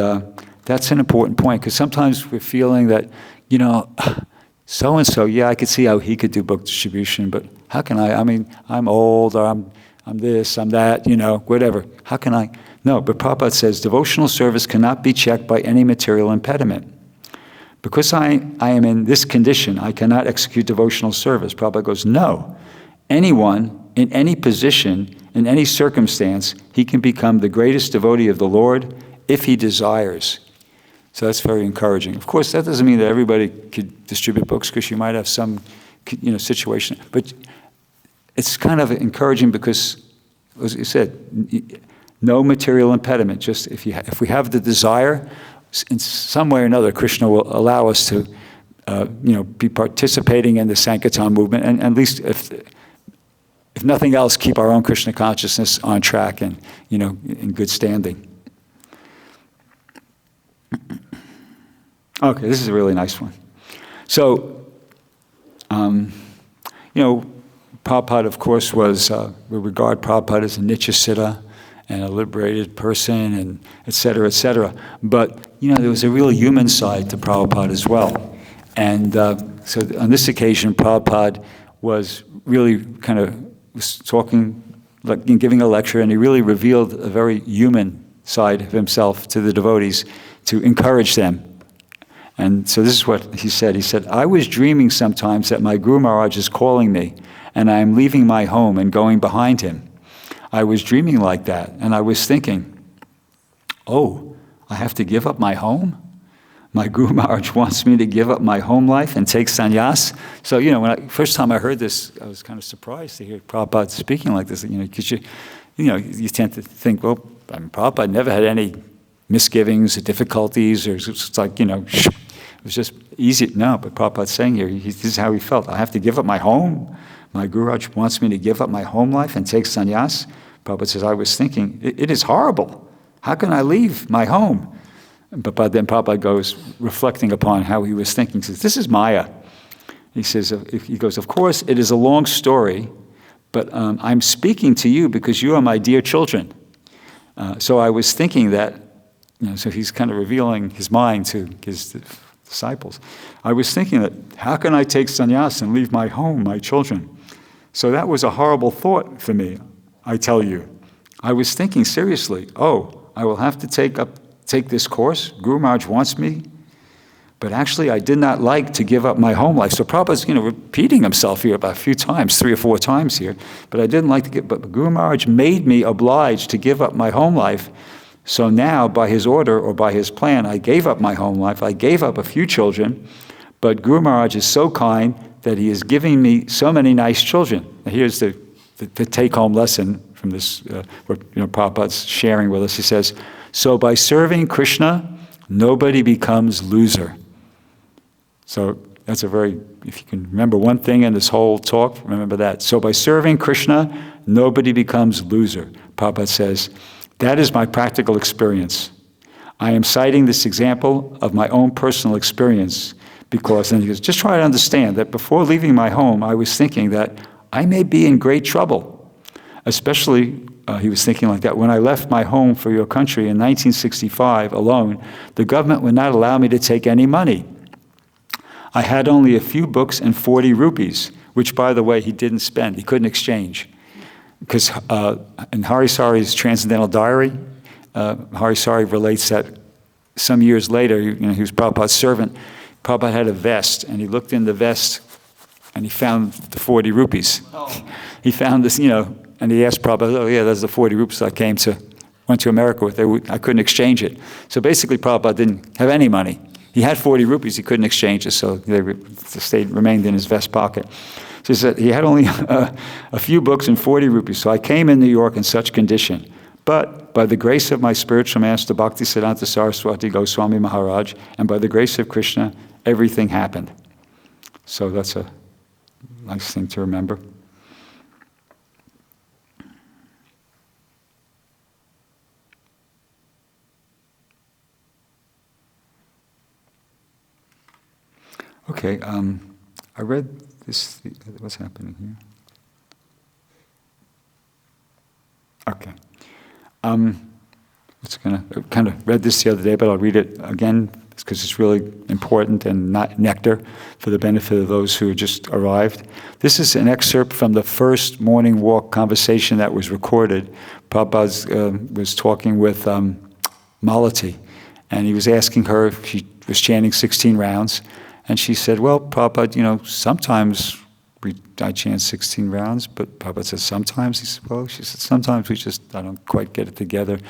that's an important point, because sometimes we're feeling that, so and so, I could see how he could do book distribution, but how can I? I mean, I'm old, or I'm this, I'm that, whatever. How can I? No, but Prabhupada says devotional service cannot be checked by any material impediment. Because I am in this condition, I cannot execute devotional service. Prabhupada goes, no. Anyone, in any position, in any circumstance, he can become the greatest devotee of the Lord if he desires. So that's very encouraging. Of course, that doesn't mean that everybody could distribute books, because you might have some situation. But it's kind of encouraging because, as you said, no material impediment. Just if we have the desire, in some way or another, Krishna will allow us to, be participating in the Sankirtan movement, and at least if nothing else, keep our own Krishna consciousness on track and in good standing. Okay, this is a really nice one. So, Prabhupada, of course, we regard Prabhupada as a Nityasiddha and a liberated person, and et cetera, et cetera. But, there was a real human side to Prabhupada as well. And so on this occasion, Prabhupada was really was talking, giving a lecture, and he really revealed a very human side of himself to the devotees to encourage them. And so this is what he said. He said, I was dreaming sometimes that my Guru Maharaj is calling me, and I am leaving my home and going behind him. I was dreaming like that, and I was thinking, oh, I have to give up my home? My Guru Maharaj wants me to give up my home life and take sannyas? So, when first time I heard this, I was kind of surprised to hear Prabhupada speaking like this, because you tend to think, well, Prabhupada never had any misgivings or difficulties, or it's like, it was just easy. No, but Prabhupada's saying here, this is how he felt. I have to give up my home. My Guru Maharaj wants me to give up my home life and take sannyas. Prabhupada says, I was thinking, it is horrible. How can I leave my home? But then Prabhupada goes, reflecting upon how he was thinking, says, this is Maya. He says, he goes, of course, it is a long story, but I'm speaking to you because you are my dear children. So I was thinking that, so he's kind of revealing his mind to his disciples. I was thinking that, how can I take sannyas and leave my home, my children? So that was a horrible thought for me, I tell you. I was thinking seriously, I will have to take this course. Guru Maharaj wants me. But actually, I did not like to give up my home life. So Prabhupada's, repeating himself here about a few times, 3 or 4 times here. But I didn't like to give, but Guru Maharaj made me obliged to give up my home life. So now, by his order or by his plan, I gave up my home life. I gave up a few children. But Guru Maharaj is so kind that he is giving me so many nice children. Now here's the take-home lesson from this, where Prabhupada's sharing with us. He says, so by serving Krishna, nobody becomes loser. So that's if you can remember one thing in this whole talk, remember that. So by serving Krishna, nobody becomes loser. Prabhupada says, that is my practical experience. I am citing this example of my own personal experience because, and he goes, just try to understand that before leaving my home, I was thinking that I may be in great trouble. Especially, he was thinking like that, when I left my home for your country in 1965 alone, the government would not allow me to take any money. I had only a few books and 40 rupees, which, by the way, he didn't spend. He couldn't exchange. Because in Harisari's Transcendental Diary, Harisari relates that some years later, he was Prabhupada's servant. Prabhupada had a vest, and he looked in the vest, and he found the 40 rupees. He found this, and he asked Prabhupada, oh yeah, that's the 40 rupees I went to America with. I couldn't exchange it. So basically, Prabhupada didn't have any money. He had 40 rupees, he couldn't exchange it, so the remained in his vest pocket. So he said he had only a few books and 40 rupees, so I came in New York in such condition. But by the grace of my spiritual master, Bhaktisiddhanta Saraswati Goswami Maharaj, and by the grace of Krishna, everything happened. So that's a nice thing to remember. Okay, I read this, what's happening here? Okay. I kind of read this the other day, but I'll read it again because it's really important and not nectar for the benefit of those who just arrived. This is an excerpt from the first morning walk conversation that was recorded. Prabhupada was talking with Malati, and he was asking her if she was chanting 16 rounds. And she said, well, Prabhupada, sometimes I chant 16 rounds, but Prabhupada says, sometimes? He said, well, she said, sometimes I don't quite get it together.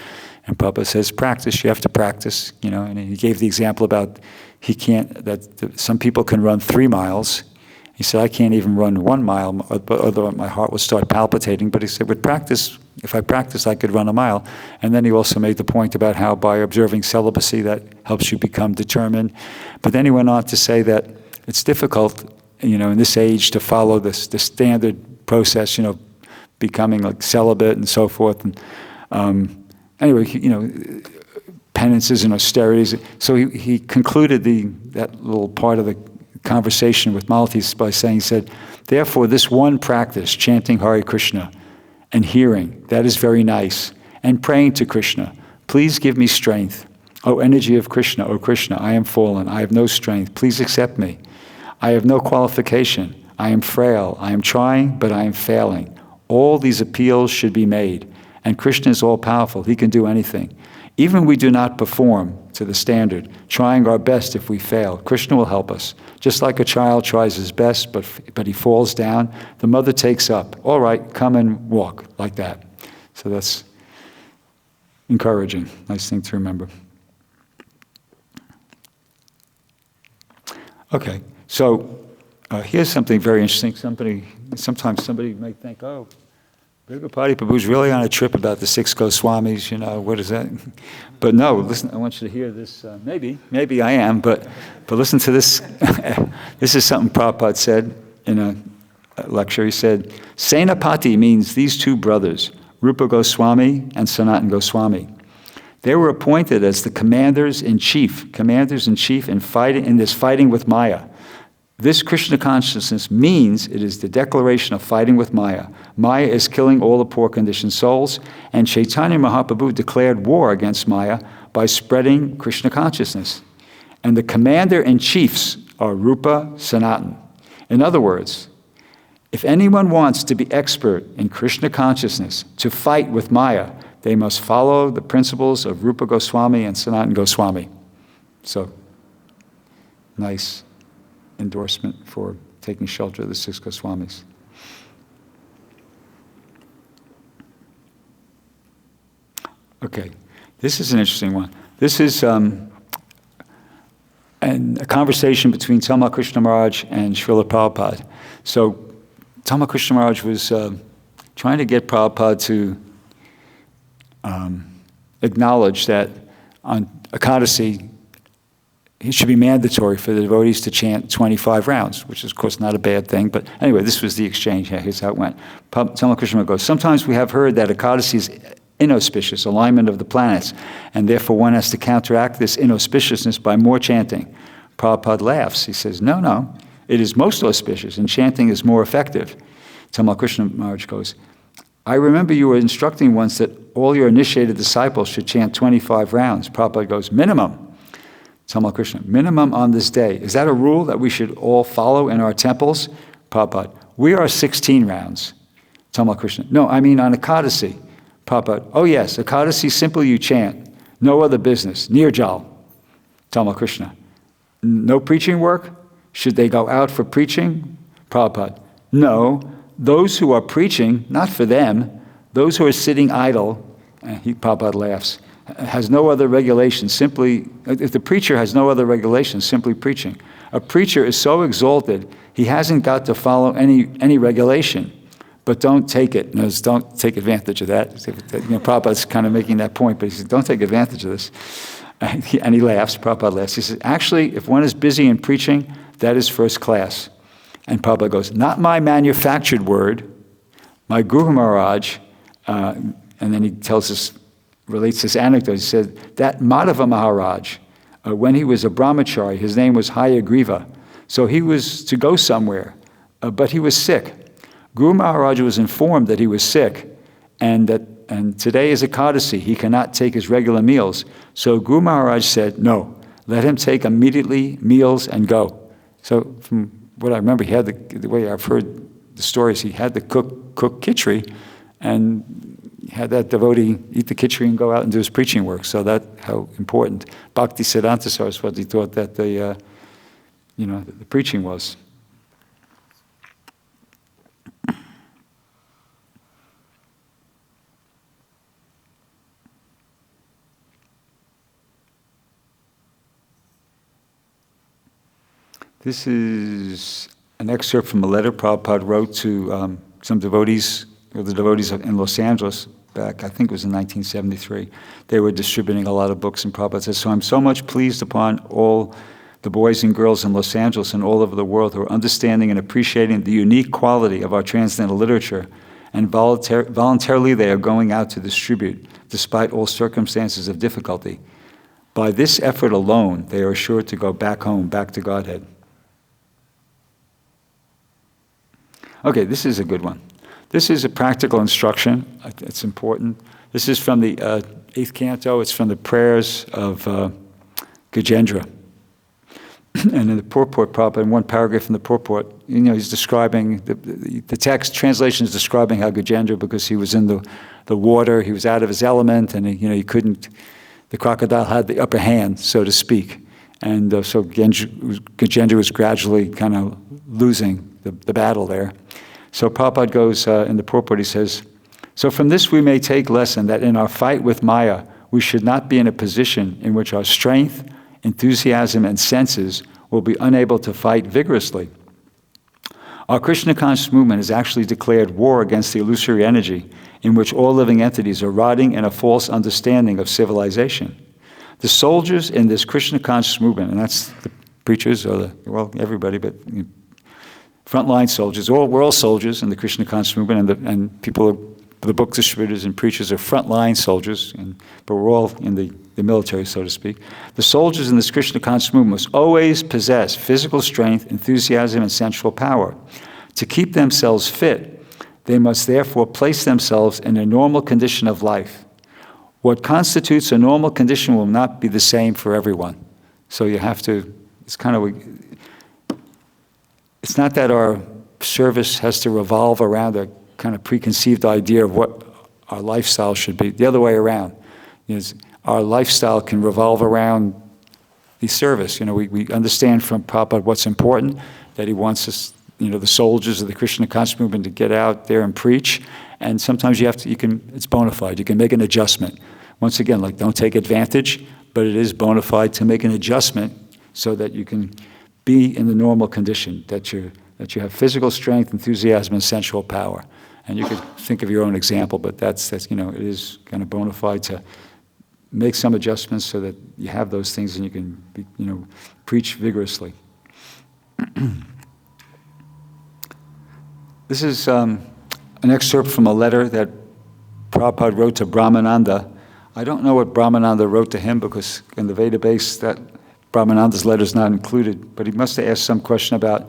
And Prabhupada says, practice, you have to practice, and he gave the example about some people can run 3 miles. He said, I can't even run 1 mile, although my heart will start palpitating. But he said, with practice, if I practice, I could run 1 mile. And then he also made the point about how by observing celibacy, that helps you become determined. But then he went on to say that it's difficult, in this age to follow the standard process, becoming like celibate and so forth. And anyway, penances and austerities. So he concluded that little part of the conversation with Malati by saying, he said, therefore this one practice, chanting Hare Krishna and hearing, that is very nice, and praying to Krishna, please give me strength. O energy of Krishna, O Krishna, I am fallen, I have no strength, please accept me. I have no qualification, I am frail, I am trying, but I am failing. All these appeals should be made, and Krishna is all-powerful, he can do anything. Even we do not perform to the standard, trying our best if we fail. Krishna will help us. Just like a child tries his best, but he falls down, the mother takes up. All right, come and walk, like that. So that's encouraging. Nice thing to remember. Okay, so here's something very interesting. Sometimes somebody might think, oh, Brghupati Prabhu's really on a trip about the 6 Goswamis, what is that? But no, listen, I want you to hear this. Maybe I am, but listen to this. This is something Prabhupada said in a lecture. He said, Senapati means these 2 brothers, Rupa Goswami and Sanatan Goswami. They were appointed as the commanders-in-chief in this fighting with Maya. This Krishna consciousness means it is the declaration of fighting with Maya. Maya is killing all the poor conditioned souls, and Chaitanya Mahaprabhu declared war against Maya by spreading Krishna consciousness. And the commander-in-chiefs are Rupa Sanatan. In other words, if anyone wants to be expert in Krishna consciousness, to fight with Maya, they must follow the principles of Rupa Goswami and Sanatan Goswami. So, nice endorsement for taking shelter of the 6 Goswamis. Okay, this is an interesting one. This is a conversation between Tamal Krishna Maharaj and Srila Prabhupada. So, Tamal Krishna Maharaj was trying to get Prabhupada to acknowledge that on Ekadasi, it should be mandatory for the devotees to chant 25 rounds, which is, of course, not a bad thing. But anyway, this was the exchange. Yeah, here's how it went. Tamal Krishna goes, sometimes we have heard that Ekadasi is inauspicious, alignment of the planets, and therefore one has to counteract this inauspiciousness by more chanting. Prabhupada laughs. He says, no, it is most auspicious, and chanting is more effective. Tamal Krishna Maharaj goes, I remember you were instructing once that all your initiated disciples should chant 25 rounds. Prabhupada goes, minimum. Tamal Krishna, minimum on this day. Is that a rule that we should all follow in our temples? Prabhupada, we are 16 rounds. Tamal Krishna, no, I mean on Ekadasi. Prabhupada, oh yes, Ekadasi simply you chant. No other business. Nirjal. Tamal Krishna, no preaching work? Should they go out for preaching? Prabhupada, no. Those who are preaching, not for them, those who are sitting idle, Prabhupada laughs, has no other regulation, if the preacher has no other regulation, simply preaching. A preacher is so exalted, he hasn't got to follow any regulation, but don't take it. Don't take advantage of that. Prabhupada's kind of making that point, but he says, don't take advantage of this. And he laughs, Prabhupada laughs. He says, actually, if one is busy in preaching, that is first class. And Prabhupada goes, not my manufactured word, my Guru Maharaj, and then he relates this anecdote. He said, that Madhava Maharaj, when he was a brahmachari, his name was Hayagriva. So he was to go somewhere, but he was sick. Guru Maharaj was informed that he was sick, and today is Ekadasi, he cannot take his regular meals. So Guru Maharaj said, no, let him take immediately meals and go. So from what I remember, he had the way I've heard the stories, he had to cook khichdi, and had that devotee eat the khichdi and go out and do his preaching work. So that's how important Bhakti Siddhanta Saraswati thought that the preaching was. This is an excerpt from a letter Prabhupada wrote to some devotees, or the devotees in Los Angeles back, I think it was in 1973. They were distributing a lot of books, and Prabhupada says, so I'm so much pleased upon all the boys and girls in Los Angeles and all over the world who are understanding and appreciating the unique quality of our transcendental literature, and voluntarily they are going out to distribute, despite all circumstances of difficulty. By this effort alone, they are sure to go back home, back to Godhead. Okay, this is a good one. This is a practical instruction. It's important. This is from the 8th canto. It's from the prayers of Gajendra. And in the purport, Prabhupada, in one paragraph in the purport, he's describing, the text translation is describing how Gajendra, because he was in the water, he was out of his element, and he couldn't, the crocodile had the upper hand, so to speak. And so Gajendra was gradually kind of losing the battle there. So Prabhupada goes in the purport, he says, so from this we may take lesson that in our fight with Maya, we should not be in a position in which our strength, enthusiasm, and senses will be unable to fight vigorously. Our Krishna conscious movement has actually declared war against the illusory energy in which all living entities are rotting in a false understanding of civilization. The soldiers in this Krishna conscious movement, and that's the preachers, or everybody, but frontline soldiers, we're all soldiers in the Krishna conscious movement, and people the book distributors and preachers are frontline soldiers, but we're all in the military, so to speak. The soldiers in this Krishna conscious movement must always possess physical strength, enthusiasm, and sensual power. To keep themselves fit, they must therefore place themselves in a normal condition of life. What constitutes a normal condition will not be the same for everyone. So you have to, it's not that our service has to revolve around a kind of preconceived idea of what our lifestyle should be. The other way around is our lifestyle can revolve around the service. We understand from Prabhupada what's important, that he wants us, the soldiers of the Krishna conscious movement to get out there and preach. And sometimes it's bona fide. You can make an adjustment. Once again, don't take advantage, but it is bona fide to make an adjustment so that you can be in the normal condition, that you have physical strength, enthusiasm, and sensual power. And you could think of your own example, but that's it is kind of bona fide to make some adjustments so that you have those things and you can preach vigorously. This is an excerpt from a letter that Prabhupada wrote to Brahmananda. I don't know what Brahmananda wrote to him, because in the Veda base that Brahmananda's letter is not included, but he must have asked some question about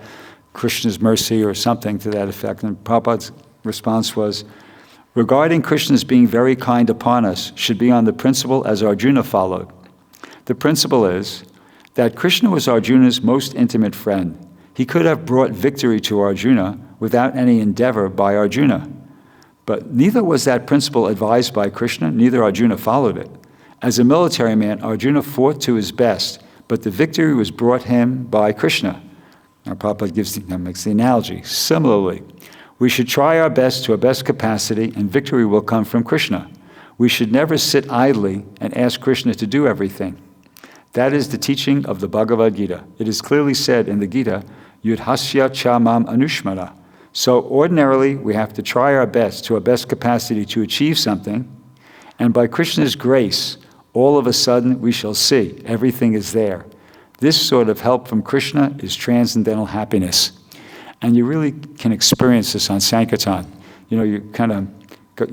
Krishna's mercy or something to that effect. And Prabhupada's response was, regarding Krishna's being very kind upon us should be on the principle as Arjuna followed. The principle is that Krishna was Arjuna's most intimate friend. He could have brought victory to Arjuna without any endeavor by Arjuna. But neither was that principle advised by Krishna, neither Arjuna followed it. As a military man, Arjuna fought to his best, but the victory was brought him by Krishna. Now, Prabhupada makes the analogy. Similarly, we should try our best to our best capacity, and victory will come from Krishna. We should never sit idly and ask Krishna to do everything. That is the teaching of the Bhagavad Gita. It is clearly said in the Gita, Yudhasya cha mam anushmara. So ordinarily, we have to try our best to our best capacity to achieve something, and by Krishna's grace, all of a sudden we shall see everything is there. This sort of help from Krishna is transcendental happiness. And you really can experience this on Sankirtan. You kind of,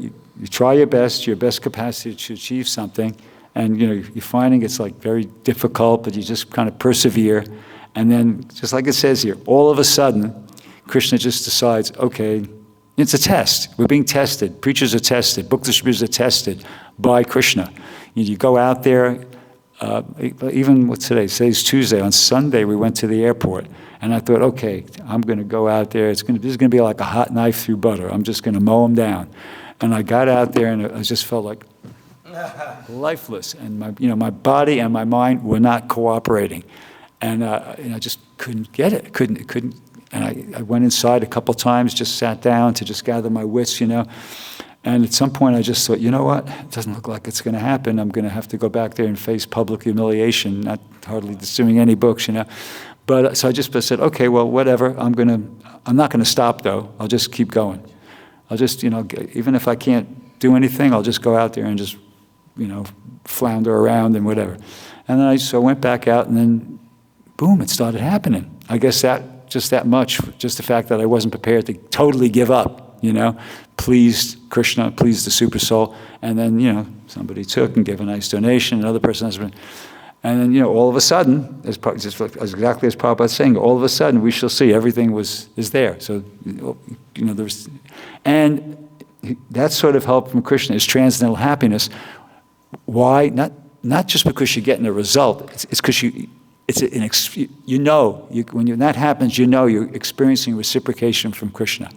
you try your best capacity to achieve something, and you're finding it's very difficult, but you just kind of persevere. And then, just like it says here, all of a sudden, Krishna just decides, okay, it's a test. We're being tested. Preachers are tested. Book distributors are tested by Krishna. You go out there, even what's today? Today's Tuesday. On Sunday, we went to the airport, and I thought, okay, I'm going to go out there. This is going to be like a hot knife through butter. I'm just going to mow them down. And I got out there, and I just felt like lifeless, and my body and my mind were not cooperating, and I just couldn't get it. Couldn't. And I went inside a couple times, just sat down to just gather my wits, And at some point I just thought, you know what? It doesn't look like it's going to happen. I'm going to have to go back there and face public humiliation, not hardly doing any books, But so I just said, okay, well, whatever. I'm not going to stop, though. I'll just keep going. I'll just, even if I can't do anything, I'll just go out there and just, flounder around and whatever. And then I went back out, and then, boom, it started happening. I guess just that much, just the fact that I wasn't prepared to totally give up, pleased Krishna, pleased the super soul, and then, somebody took and gave a nice donation, another person has been, and then, all of a sudden, as exactly as Prabhupada is saying, all of a sudden we shall see everything is there. So, there's, and that sort of help from Krishna is transcendental happiness. Why? Not just because you're getting a result, it's because when that happens, you're experiencing reciprocation from Krishna.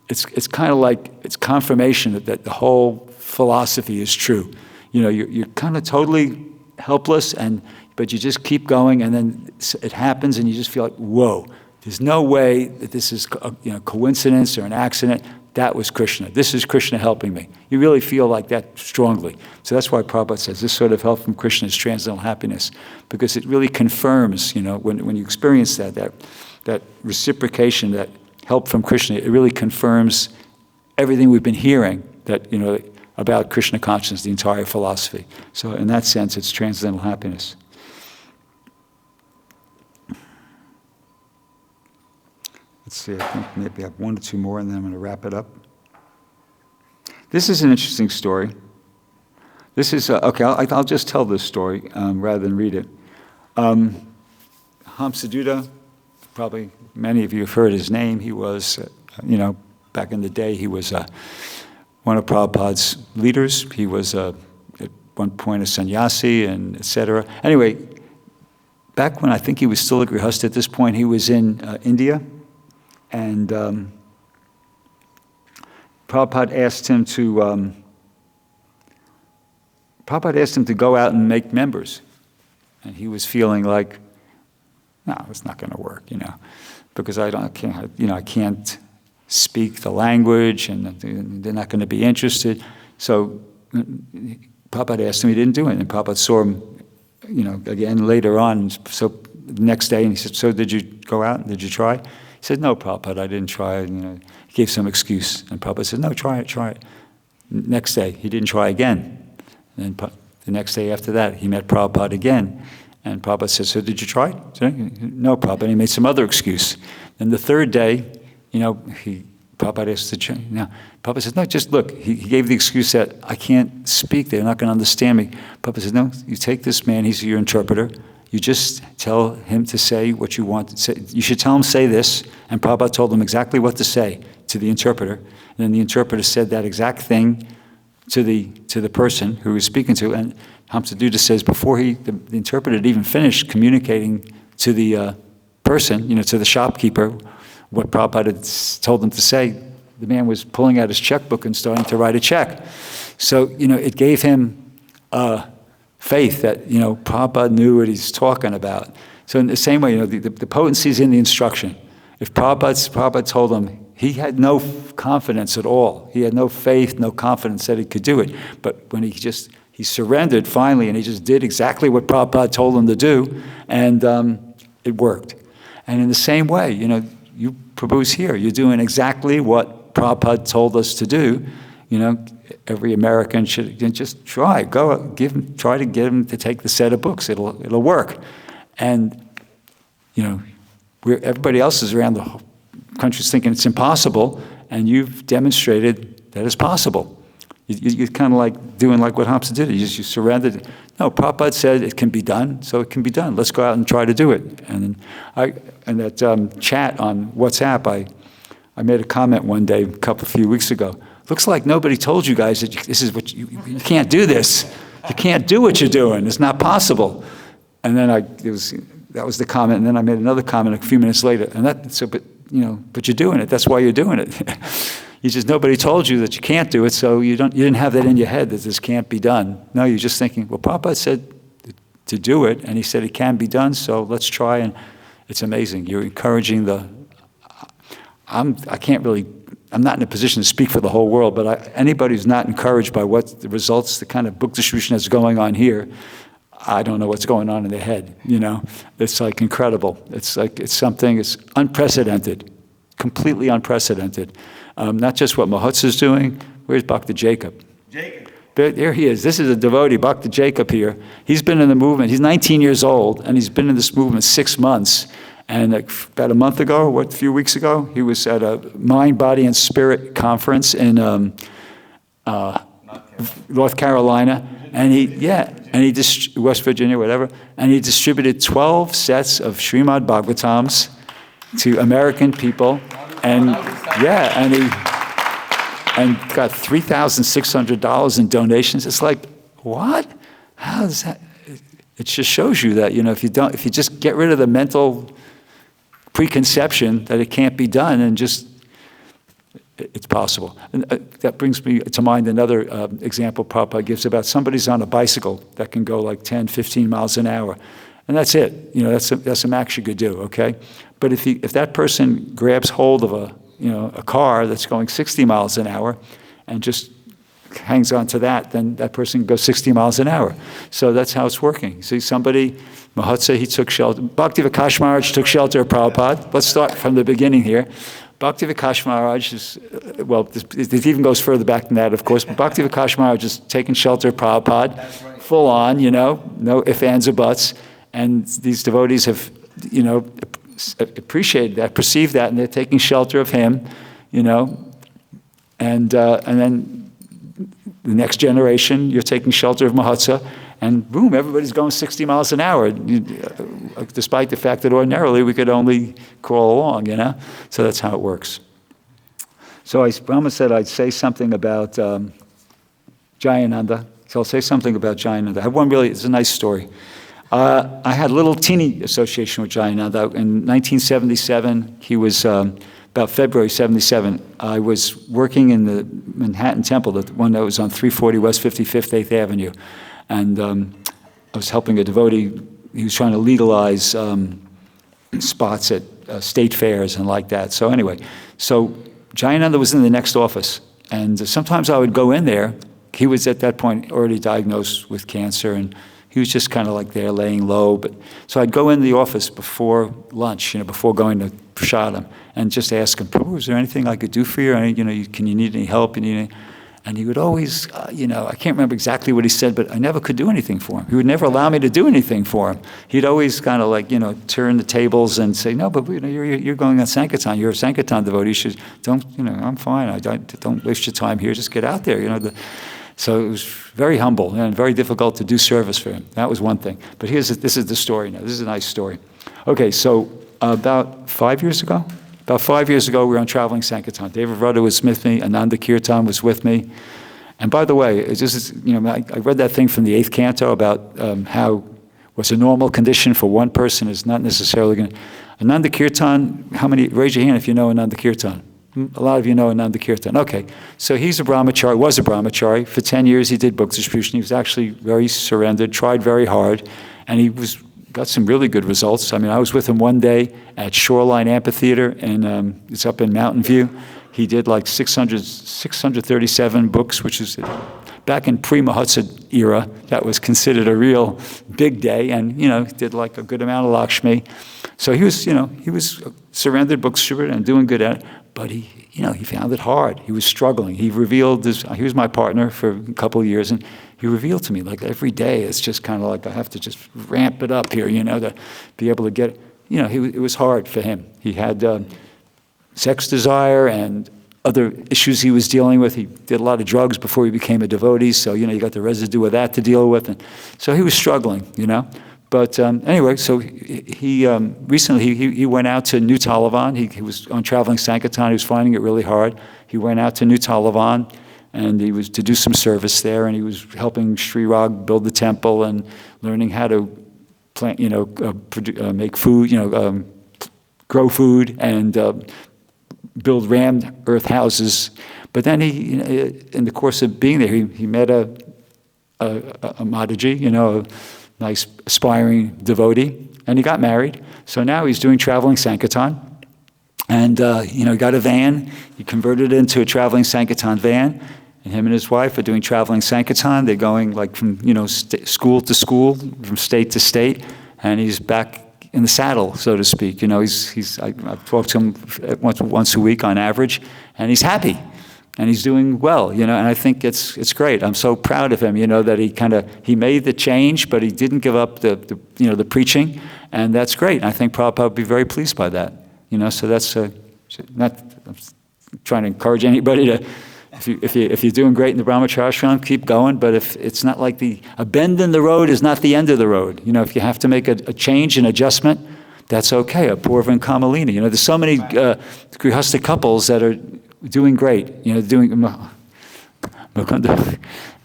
It's kind of like, it's confirmation that the whole philosophy is true. You're kind of totally helpless, but you just keep going, and then it happens, and you just feel like, whoa, there's no way that this is coincidence or an accident. That was Krishna. This is Krishna helping me. You really feel like that strongly. So that's why Prabhupada says this sort of help from Krishna is transcendental happiness, because it really confirms, when you experience that reciprocation, that help from Krishna, it really confirms everything we've been hearing about Krishna consciousness, the entire philosophy. So in that sense, it's transcendental happiness. Let's see, I think maybe I have one or two more, and then I'm going to wrap it up. This is an interesting story. This is, okay, I'll just tell this story rather than read it. Hamsaduta, probably many of you have heard his name. He was, back in the day, he was one of Prabhupada's leaders. He was at one point a sannyasi and etc. Anyway, back when I think he was still a grihasta at this point, he was in India, and Prabhupada asked him to go out and make members, and he was feeling like, no, it's not going to work, because I can't speak the language, and they're not going to be interested. So Prabhupada asked him, he didn't do it, and Prabhupada saw him, again later on. So the next day, and he said, "So did you go out? Did you try?" He said, "No, Prabhupada, I didn't try." He gave some excuse, and Prabhupada said, "No, try it." Next day, he didn't try again. And the next day after that, he met Prabhupada again. And Prabhupada said, "So did you try it?" "No, Prabhupada." And he made some other excuse. And the third day, Prabhupada asked to change. Now, Prabhupada said, "No, just look." He gave the excuse that I can't speak. They're not going to understand me. Prabhupada said, "No, you take this man. He's your interpreter. You just tell him to say what you want to say. You should tell him say this." And Prabhupada told him exactly what to say to the interpreter. And then the interpreter said that exact thing to the person who he was speaking to. And Hamsaduta says before the interpreter had even finished communicating to the person, to the shopkeeper, what Prabhupada had told him to say, the man was pulling out his checkbook and starting to write a check. So, it gave him faith that, Prabhupada knew what he's talking about. So in the same way, the potency is in the instruction. If Prabhupada told him, he had no confidence at all. He had no faith, no confidence that he could do it. But when he surrendered finally, and he just did exactly what Prabhupada told him to do, and it worked. And in the same way, you Prabhu's here. You're doing exactly what Prabhupada told us to do. Every American should just try. Try to get him to take the set of books. It'll work. And everybody else is around the whole country's thinking it's impossible, and you've demonstrated that it's possible. You're kind of like doing like what Hamsa did. You surrendered. No, Prabhupada said it can be done, so it can be done. Let's go out and try to do it. And that chat on WhatsApp, I made a comment one day, a few weeks ago. Looks like nobody told you guys that this is what you can't do this. You can't do what you're doing. It's not possible. And then that was the comment. And then I made another comment a few minutes later. And but you're doing it. That's why you're doing it. Nobody told you that you can't do it, so you didn't have that in your head that this can't be done. No, you're just thinking, well, Prabhupada said to do it, and he said it can be done, so let's try. And it's amazing. You're encouraging I'm not in a position to speak for the whole world, but anybody who's not encouraged by what the results, the kind of book distribution that's going on here, I don't know what's going on in their head, It's like incredible. It's unprecedented, completely unprecedented. Not just what Mahotsa's doing. Where's Bhakta Jacob? There he is. This is a devotee, Bhakta Jacob here. He's been in the movement. He's 19 years old, and he's been in this movement 6 months. And about a month ago, a few weeks ago, he was at a Mind, Body, and Spirit conference in North Carolina. And West Virginia, whatever. And he distributed 12 sets of Srimad Bhagavatams to American people. And got $3,600 in donations. It's like, what? How does that? It just shows you that if you just get rid of the mental preconception that it can't be done, and it's possible. And that brings me to mind another example Prabhupada gives about somebody's on a bicycle that can go like 10, 15 miles an hour. And that's it. That's the max you could do, okay? But if that person grabs hold of a car that's going 60 miles an hour and just hangs on to that, then that person goes 60 miles an hour. So that's how it's working. See, Mahotsa, he took shelter. Bhakti Vikash Maharaj took shelter of Prabhupada. Let's start from the beginning here. Bhakti Vikash Maharaj is, it even goes further back than that, of course, but Bhakti Vikash Maharaj is taking shelter of Prabhupada, full on, no ifs, ands, or buts. And these devotees have, appreciated that, perceived that, and they're taking shelter of him, and then the next generation, you're taking shelter of Mahotsa, and boom, everybody's going 60 miles an hour, despite the fact that ordinarily we could only crawl along, So that's how it works. So Brahma said I'd say something about Jayananda. So I'll say something about Jayananda. I have one it's a nice story. I had a little teeny association with Jayananda. In 1977, he was, about February 77, I was working in the Manhattan Temple, the one that was on 340 West 55th 8th Avenue. And I was helping a devotee. He was trying to legalize spots at state fairs and like that. So anyway, Jayananda was in the next office. And sometimes I would go in there. He was at that point already diagnosed with cancer, and he was just kind of like there laying low. So I'd go in the office before lunch, before going to prasadam, and just ask him, Prabhu, is there anything I could do for you? Can you need any help? And he would always, I can't remember exactly what he said, but I never could do anything for him. He would never allow me to do anything for him. He'd always kind of like, turn the tables and say, no, but you're going on Sankirtan. You're a Sankirtan devotee. You should, I'm fine. Don't waste your time here. Just get out there. So it was very humble and very difficult to do service for him. That was one thing. But this is the story now. This is a nice story. Okay, so about 5 years ago, we were on traveling Sankirtan. Devavrata was with me. Ananda Kirtan was with me. And by the way, I read that thing from the 8th canto about how what's a normal condition for one person is not necessarily going to... Ananda Kirtan, raise your hand if you know Ananda Kirtan. A lot of you know Ananda Kirtan. Okay, so he's was a brahmachari. For 10 years he did book distribution. He was actually very surrendered, tried very hard, and he got some really good results. I was with him one day at Shoreline Amphitheater, and it's up in Mountain View. He did like 637 books, which is back in pre-Mahotsa era. That was considered a real big day, and did like a good amount of Lakshmi. So he was a surrendered book distributor and doing good at it. But he found it hard. He was struggling. He was my partner for a couple of years, and he revealed to me, like every day, it's just kind of like I have to just ramp it up here, to be able to get, it was hard for him. He had sex desire and other issues he was dealing with. He did a lot of drugs before he became a devotee, so, you got the residue of that to deal with. And so he was struggling, But anyway, so he recently he went out to New Talavan. He was on traveling Sankirtan. He was finding it really hard. He went out to New Talavan, and he was to do some service there. And he was helping Sri Rag build the temple and learning how to plant, make food, grow food and build rammed earth houses. But then he, in the course of being there, he met a Mataji, a nice aspiring devotee, and he got married. So now he's doing traveling Sankirtan, and he got a van. He converted it into a traveling Sankirtan van, and him and his wife are doing traveling Sankirtan. They're going like from school to school, from state to state, and he's back in the saddle, so to speak. I've talked to him once a week on average, and he's happy. And he's doing well, and I think it's great. I'm so proud of him, that he made the change, but he didn't give up the preaching, and that's great. And I think Prabhupada would be very pleased by that, So that's not I'm trying to encourage anybody to, if you're doing great in the Brahmacharya ashram, keep going. But if it's not like a bend in the road is not the end of the road. If you have to make a change, an adjustment, that's okay. A Purva and Kamalini. There's so many grihastha couples that are doing great, doing Mukunda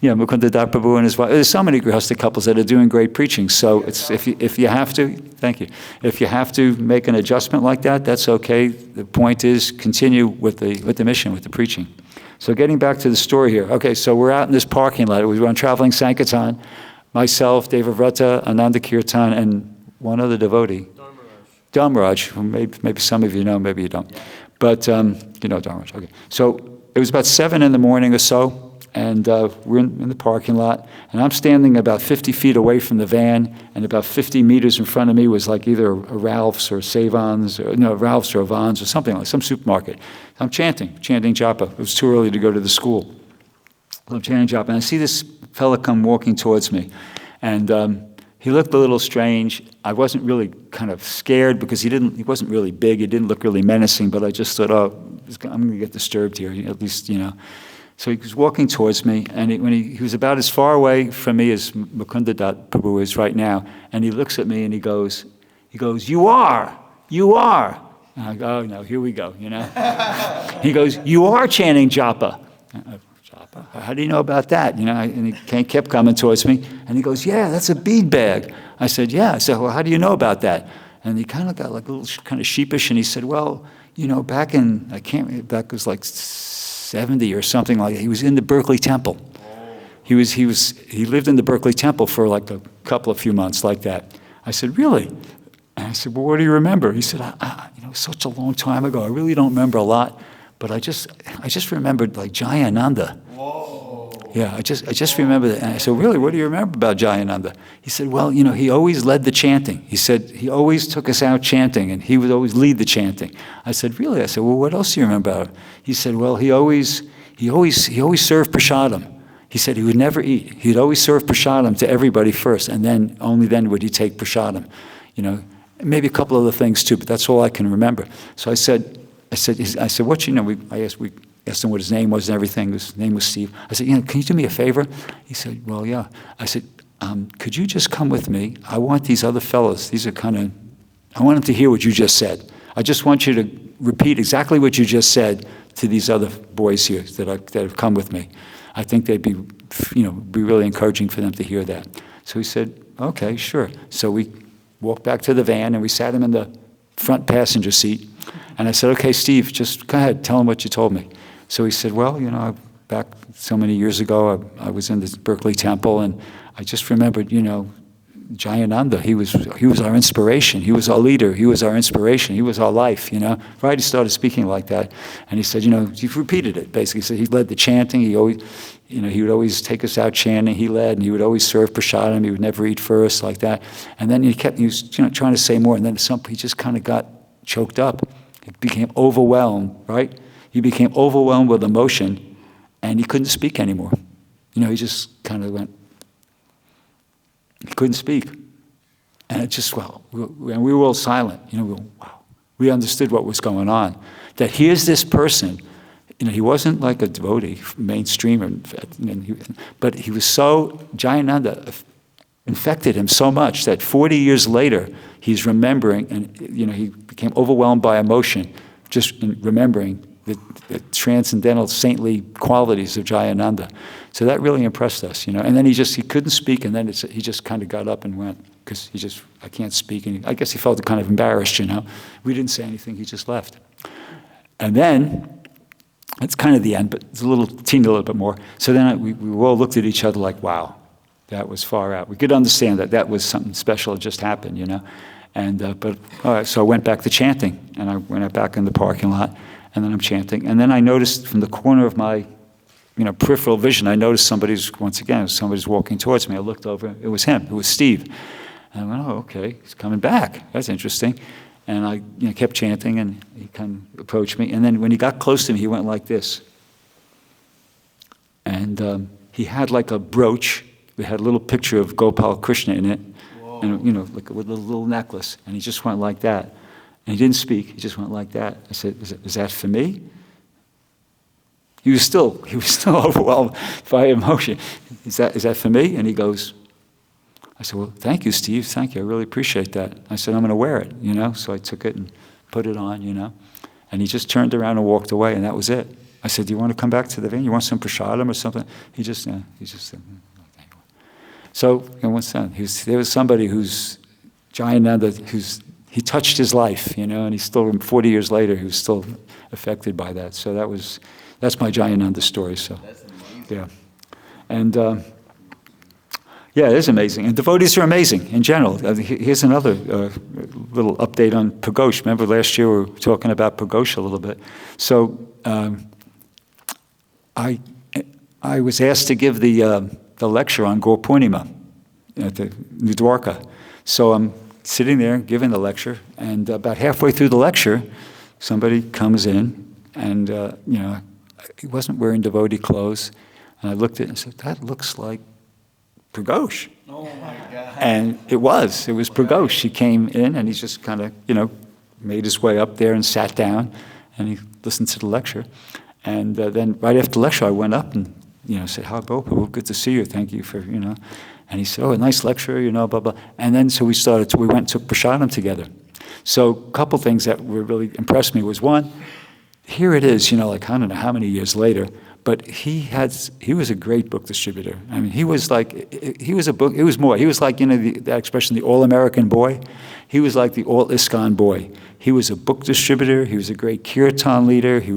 Prabhu and his wife. There's so many grihastha couples that are doing great preaching. So it's if you have to, thank you. If you have to make an adjustment like that, that's okay. The point is continue with the mission, with the preaching. So getting back to the story here. Okay, so we're out in this parking lot. We were on traveling Sankirtan, myself, Devavrata, Ananda Kirtan, and one other devotee. Dharmaraj, who maybe some of you know, maybe you don't. But, Dharmaraj, okay. So it was about 7 in the morning or so, and we're in the parking lot, and I'm standing about 50 feet away from the van, and about 50 meters in front of me was like either a Ralph's or Savon's, Ralph's or Avon's or something like some supermarket. I'm chanting japa. It was too early to go to the school. So I'm chanting japa, and I see this fella come walking towards me, and he looked a little strange. I wasn't really kind of scared because he wasn't really big. He didn't look really menacing, but I just thought, I'm going to get disturbed here, at least, So he was walking towards me, and when he was about as far away from me as Mukunda Prabhu is right now, and he looks at me and he goes, you are. And I go, oh no, here we go, you know. He goes, you are chanting japa. Japa? How do you know about that? You know, and he kept coming towards me, and he goes, yeah, that's a bead bag. I said, yeah. I said, well, how do you know about that? And he kind of got like a little kind of sheepish, and he said, well, you know, back was like 70 or something like that. He was in the Berkeley Temple. He lived in the Berkeley Temple for like a few months like that. I said, really? And I said, well, what do you remember? He said, you know, such a long time ago. I really don't remember a lot, but I just remembered like Jayananda. Whoa. Yeah, I just remember that. And I said, really, what do you remember about Jayananda? He said, well, you know, he always led the chanting. He said he always took us out chanting, and he would always lead the chanting. I said, really? I said, well, what else do you remember about him? He said, well, he always served prasadam. He said he would never eat. He'd always serve prasadam to everybody first, and then only then would he take prasadam. You know, maybe a couple other things too, but that's all I can remember. So I said, what, you know, we asked him what his name was and everything. His name was Steve. I said, you know, can you do me a favor? He said, well, yeah. I said, could you just come with me? I want these other fellows. I want them to hear what you just said. I just want you to repeat exactly what you just said to these other boys here that have come with me. I think they'd be really encouraging for them to hear that. So he said, okay, sure. So we walked back to the van, and we sat him in the front passenger seat. And I said, okay, Steve, just go ahead, tell him what you told me. So he said, well, you know, back so many years ago, I was in the Berkeley Temple, and I just remembered, you know, Jayananda. He was our inspiration. He was our leader. He was our inspiration. He was our life, you know. Right? He started speaking like that. And he said, you know, he repeated it, basically. So he led the chanting. He would always take us out chanting. He led, and he would always serve prasadam. He would never eat first, like that. And then he was, you know, trying to say more. And then he just kind of got choked up. He became overwhelmed, right? He became overwhelmed with emotion, and he couldn't speak anymore. You know, he just kind of went, he couldn't speak. And it just, we were all silent. You know, wow. We understood what was going on. That here's this person, you know, he wasn't like a devotee, mainstream, but he was so, Jayananda infected him so much that 40 years later, he's remembering, and, you know, he became overwhelmed by emotion, just in remembering the transcendental saintly qualities of Jayananda. So that really impressed us, you know. And then he couldn't speak, and then he just kind of got up and went, because I can't speak. And I guess he felt kind of embarrassed, you know. We didn't say anything, he just left. And then, it's kind of the end, but it's a little bit more. So then we all looked at each other like, wow, that was far out. We could understand that was something special that just happened, you know. And but all right, so I went back to chanting, and I went back in the parking lot, and then I'm chanting. And then I noticed from the corner of my, you know, peripheral vision, I noticed somebody's walking towards me. I looked over, it was him, it was Steve. And I went, oh, okay, he's coming back. That's interesting. And I, you know, kept chanting, and he kind of approached me. And then when he got close to me, he went like this. And he had like a brooch. We had a little picture of Gopal Krishna in it. Whoa. And, you know, like with a little necklace. And he just went like that. And he didn't speak. He just went like that. I said, is that for me? He was still overwhelmed by emotion. Is that for me? And he goes, I said, well, thank you, Steve. Thank you. I really appreciate that. I said, I'm going to wear it, you know. So I took it and put it on, you know. And he just turned around and walked away, and that was it. I said, do you want to come back to the van? You want some prasadam or something? He just said, so, and what's that? There was somebody who's Jayananda, he touched his life, you know, and he's still, 40 years later, he was still affected by that. So that's my Jayananda story. So, that's amazing. Yeah. And, yeah, it is amazing. And devotees are amazing in general. Here's another little update on Pragosh. Remember last year we were talking about Pragosh a little bit. So I was asked to give the lecture on Gaur Purnima at the New Dwarka. So I'm sitting there giving the lecture, and about halfway through the lecture, somebody comes in, and you know, he wasn't wearing devotee clothes, and I looked at it and said, that looks like Pragosh. Oh my God. And it was Pragosh. He came in, and he just kind of, you know, made his way up there and sat down, and he listened to the lecture. And then right after the lecture, I went up and, said, "Hi, Prabhu, good to see you. Thank you for, And he said, "Oh, a nice lecture, blah, blah." And then so we went and took prasadam together. So a couple things that really impressed me was, one, here it is, like I don't know how many years later, but he was a great book distributor. I mean, he was like that expression, the all-American boy. He was like the all-ISKCON boy. He was a book distributor. He was a great kirtan leader. He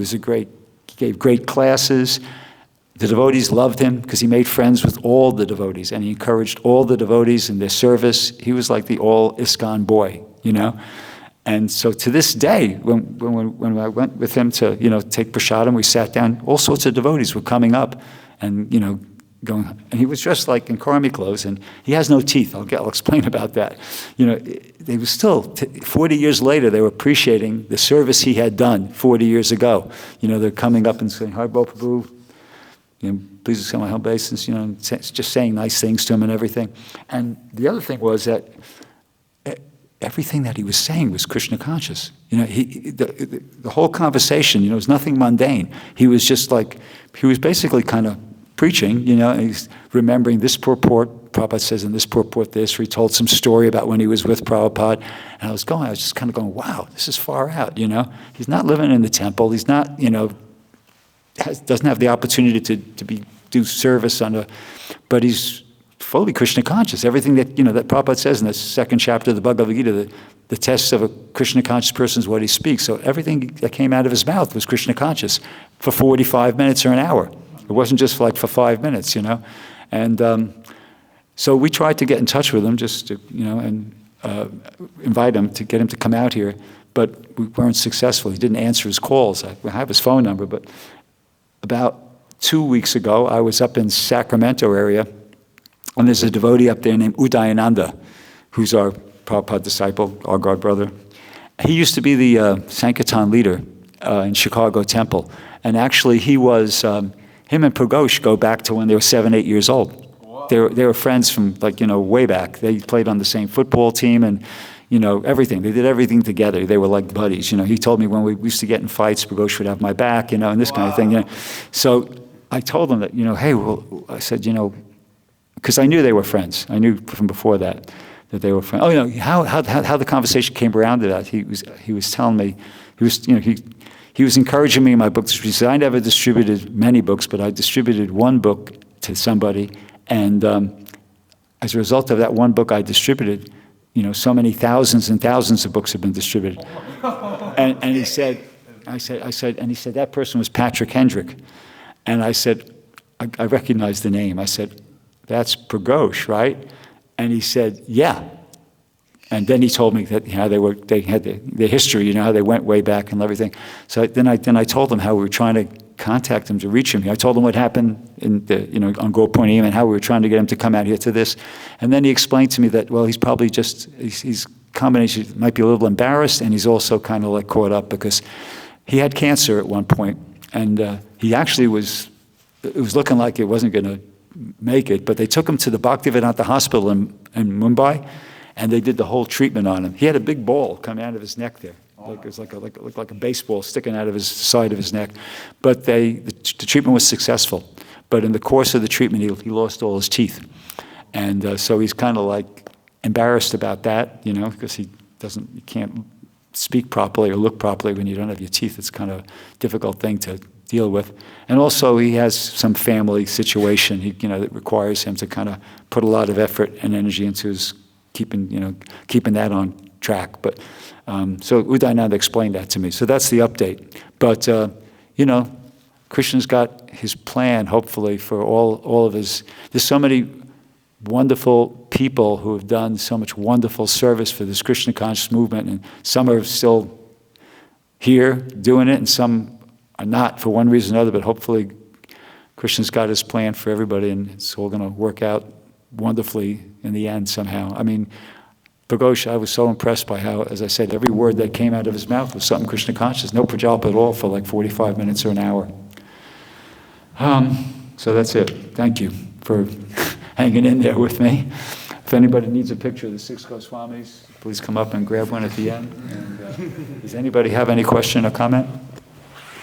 gave great classes. The devotees loved him because he made friends with all the devotees, and he encouraged all the devotees in their service. He was like the all-ISKCON boy, And so to this day, when I went with him to, take prasadam, we sat down, all sorts of devotees were coming up and, going, and he was dressed like in karmi clothes, and he has no teeth. I'll explain about that. They were still, 40 years later, they were appreciating the service he had done 40 years ago. They're coming up and saying, "Hi, Prabhu, please accept my humble obeisance," just saying nice things to him and everything. And the other thing was that everything that he was saying was Krishna conscious. The whole conversation, was nothing mundane. He was just he was basically kind of preaching, and he's remembering this purport. Prabhupada says in this purport this, or he told some story about when he was with Prabhupada. And I was just kind of going, wow, this is far out, He's not living in the temple. He's not, doesn't have the opportunity to do service but he's fully Krishna conscious. Everything that, that Prabhupada says in the second chapter of the Bhagavad Gita, the test of a Krishna conscious person is what he speaks. So everything that came out of his mouth was Krishna conscious for 45 minutes or an hour. It wasn't just for 5 minutes, And so we tried to get in touch with him just to, and invite him to get him to come out here, but we weren't successful. He didn't answer his calls. I have his phone number, but about 2 weeks ago, I was up in Sacramento area, and there's a devotee up there named Udayananda, who's our Prabhupada disciple, our God brother. He used to be the Sankirtan leader in Chicago Temple, and actually he was, him and Prabhu go back to when they were 7, 8 years old. They were friends from way back. They played on the same football team and, everything. They did everything together. They were like buddies. He told me when we used to get in fights, Prabhu would have my back, and this kind of thing. So I told them that, hey, well, I said, because I knew they were friends. I knew from before that they were friends. Oh, how the conversation came around to that. He was telling me, he was encouraging me in my books. He said, I never distributed many books, but I distributed one book to somebody. And as a result of that one book I distributed, so many thousands and thousands of books have been distributed. And he said, and he said, that person was Patrick Hendrick. And I said, I recognized the name. I said, that's Prabhu, right? And he said, yeah. And then he told me that they had their history, how they went way back and everything. So then I told them how we were trying to contact him to reach him. I told him what happened in on Gopurnim and how we were trying to get him to come out here to this. And then he explained to me that, well, he's probably he's combination, might be a little embarrassed, and he's also kind of caught up because he had cancer at one point, and he actually it was looking like it wasn't going to make it, but they took him to the Bhaktivedanta hospital in Mumbai, and they did the whole treatment on him. He had a big ball coming out of his neck there. It was looked like a baseball sticking out of his side of his neck. But the treatment was successful. But in the course of the treatment, he lost all his teeth. And so he's kind of embarrassed about that, because he can't speak properly or look properly when you don't have your teeth. It's kind of a difficult thing to deal with. And also he has some family situation, that requires him to kind of put a lot of effort and energy into his keeping that on track. But so Udayananda explained that to me. So that's the update. But, Krishna's got his plan, hopefully, for all of his. There's so many wonderful people who have done so much wonderful service for this Krishna conscious movement, and some are still here doing it, and some are not for one reason or another, but hopefully Krishna's got his plan for everybody, and it's all going to work out wonderfully in the end somehow. I mean, Prabhu, I was so impressed by how, as I said, every word that came out of his mouth was something Krishna conscious, no prajalpa at all for 45 minutes or an hour. So that's it. Thank you for hanging in there with me. If anybody needs a picture of the 6 Goswamis, please come up and grab one at the end. And, does anybody have any question or comment?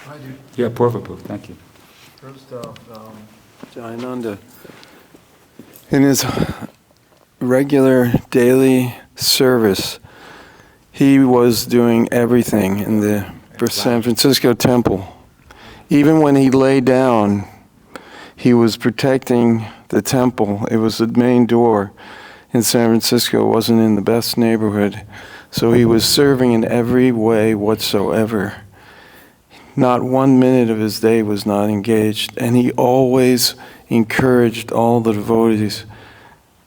I Yeah, Prabhu, thank you. First off, Jayananda, in his regular daily service, he was doing everything in the San Francisco temple. Even when he lay down, he was protecting the temple. It was the main door in San Francisco. It wasn't in the best neighborhood. So he was serving in every way whatsoever. Not 1 minute of his day was not engaged. And he always encouraged all the devotees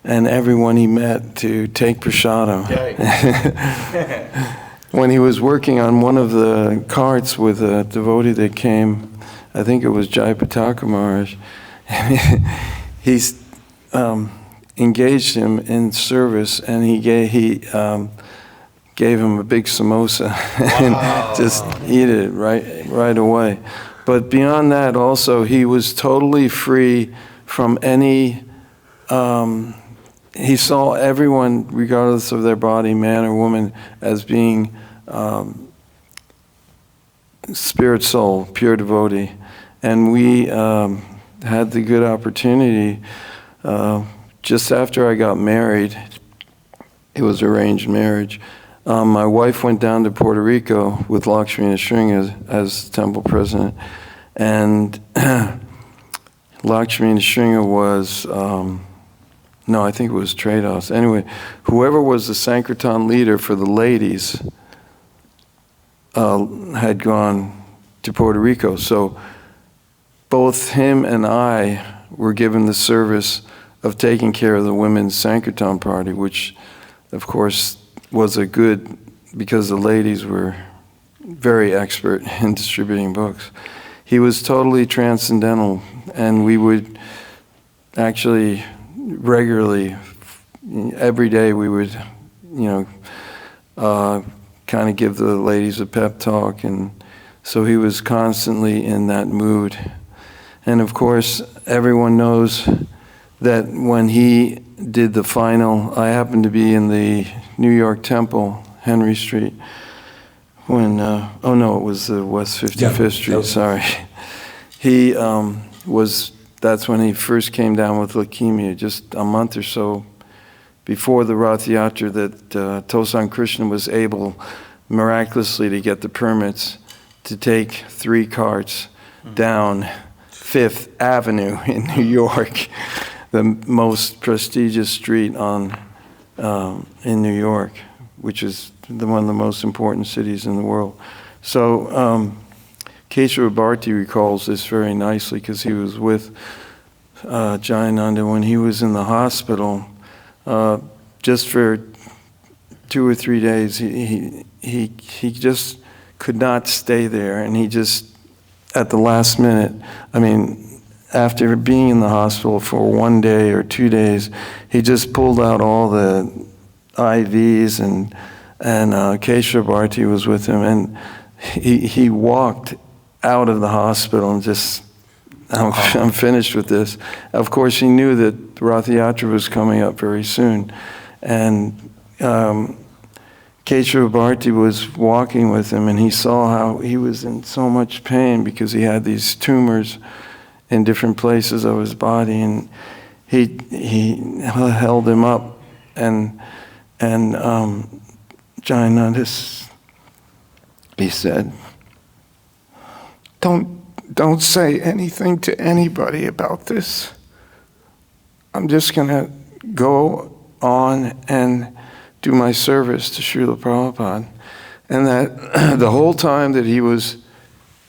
and everyone he met to take prasadam. When he was working on one of the carts with a devotee that came, I think it was Jayapataka Maharaj, he engaged him in service, and he gave him a big samosa and just eat it right away. But beyond that, also, he was totally free from any. He saw everyone, regardless of their body, man or woman, as being spirit soul, pure devotee. And we had the good opportunity, just after I got married, it was arranged marriage, my wife went down to Puerto Rico with Lakshmi Nrsimha as temple president. And Lakshmi Nrsimha was... no, I think it was Trados. Anyway, whoever was the Sankirtan leader for the ladies had gone to Puerto Rico. So both him and I were given the service of taking care of the women's Sankirtan party, which, of course, was a good, because the ladies were very expert in distributing books. He was totally transcendental, and we would actually... regularly, every day we would, kind of give the ladies a pep talk, and so he was constantly in that mood. And of course, everyone knows that when he did the final, I happened to be in the New York Temple, Henry Street, when, oh no, it was the West 55th Street, sorry. He that's when he first came down with leukemia, just a month or so before the Rath Yatra, that Tosan Krishna was able miraculously to get the permits to take 3 carts down Fifth Avenue in New York, the most prestigious street in New York, which is one of the most important cities in the world. So Keshava Bharti recalls this very nicely, because he was with Jayananda when he was in the hospital. Just for 2 or 3 days, he just could not stay there, and he just, at the last minute, after being in the hospital for 1 day or 2 days, he just pulled out all the IVs, and Keshava Bharti was with him, and he walked out of the hospital and just, I'm finished with this. Of course, he knew that the Rath Yatra was coming up very soon, and Keshava Bharti was walking with him, and he saw how he was in so much pain because he had these tumors in different places of his body, and he held him up, and Jayananda, he said, Don't say anything to anybody about this. I'm just going to go on and do my service to Srila Prabhupada. And that the whole time that he was...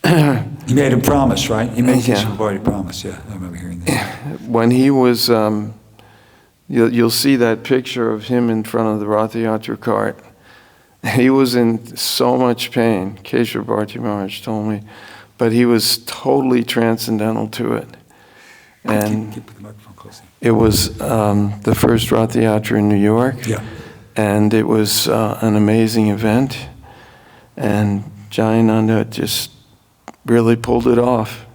He made a promise, right? He made Keshava Bharti promise, yeah. I remember hearing that. When he was... you'll see that picture of him in front of the Rath Yatra cart. He was in so much pain, Keshava Bharti Maharaj told me. But he was totally transcendental to it. And keep the microphone close. It was the first Rath Yatra in New York. Yeah. And it was an amazing event. And Jayananda just really pulled it off.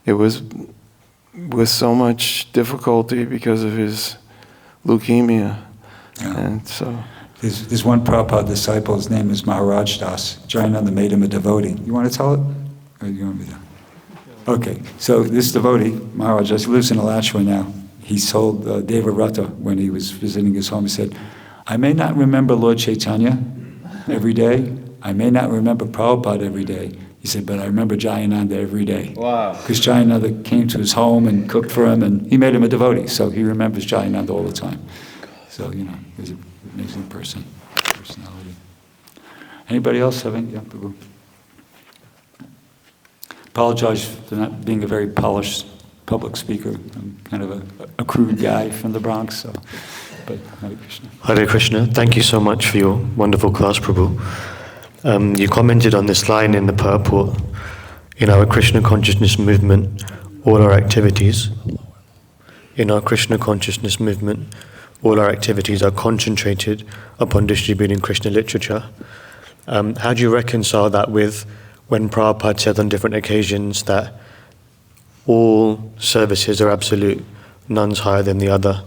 It was with so much difficulty because of his leukemia. Yeah. And so... There's one Prabhupada disciple, his name is Maharaj Das. Jayananda made him a devotee. You want to tell it? Or you want me to? Okay, so this devotee, Maharaj, he lives in Alachua now. He told Devarata when he was visiting his home, he said, I may not remember Lord Chaitanya every day. I may not remember Prabhupada every day. He said, but I remember Jayananda every day. Wow. Because Jayananda came to his home and cooked for him, and he made him a devotee, so he remembers Jayananda all the time. So, you know, he's an amazing personality. Anybody else have any? Yeah, Prabhu. Apologize for not being a very polished public speaker. I'm kind of a crude guy from the Bronx, so, but Hare Krishna. Hare Krishna. Thank you so much for your wonderful class, Prabhu. You commented on this line in the purport, in our Krishna consciousness movement, all our activities, in our Krishna consciousness movement, all our activities are concentrated upon distributing Krishna literature. How do you reconcile that with when Prabhupada said on different occasions that all services are absolute, none's higher than the other?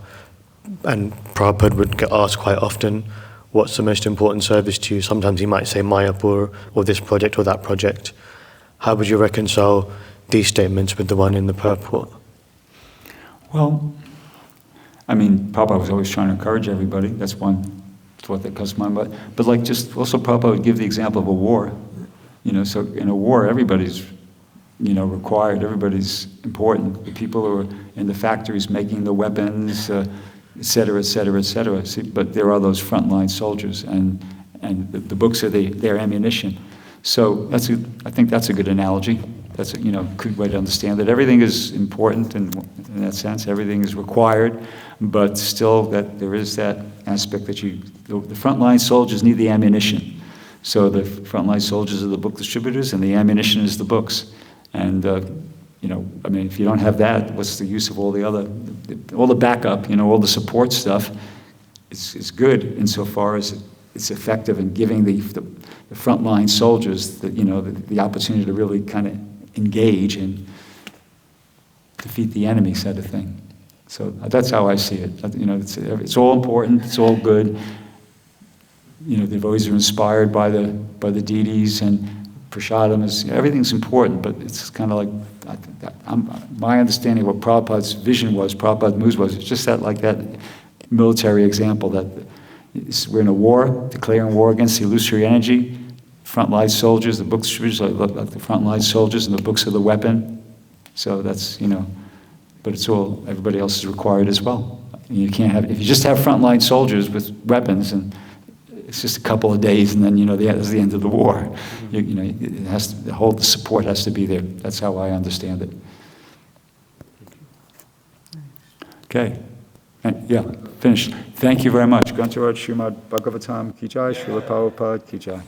And Prabhupada would get asked quite often, what's the most important service to you? Sometimes he might say Mayapur or this project or that project. How would you reconcile these statements with the one in the purport? Well, I mean, Prabhupada was always trying to encourage everybody. That's one thought that comes to my mind. But like just also Prabhupada would give the example of a war. You know, so in a war, everybody's, you know, required. Everybody's important. The people who are in the factories making the weapons, et cetera, et cetera, et cetera. See, but there are those frontline soldiers, and the books are their ammunition. So I think that's a good analogy. That's a, you know, good way to understand that everything is important in that sense. Everything is required, but still that there is that aspect that the frontline soldiers need the ammunition. So the frontline soldiers are the book distributors, and the ammunition is the books. And you know, I mean, if you don't have that, what's the use of all the backup? You know, all the support stuff. It's good insofar as it's effective in giving the frontline soldiers the opportunity to really kind of engage and defeat the enemy, sort of thing. So that's how I see it. You know, it's all important. It's all good. You know, devotees are inspired by the deities, and prasadam is, everything's important, but it's kind of like, my understanding of what Prabhupada's vision was, Prabhupada's moves was, it's just that military example that we're in a war, declaring war against the illusory energy, frontline soldiers, the book distributors like the frontline soldiers, and the books are the weapon. So that's, you know, but it's all, everybody else is required as well. You can't have, if you just have frontline soldiers with weapons, and it's just a couple of days, and then, you know, that's the end of the war. You know, it has to, the support has to be there. That's how I understand it. Okay. Yeah, finished. Thank you very much. Grantharaj Srimad Bhagavatam Ki Jai, Srila Prabhupada Ki Jai.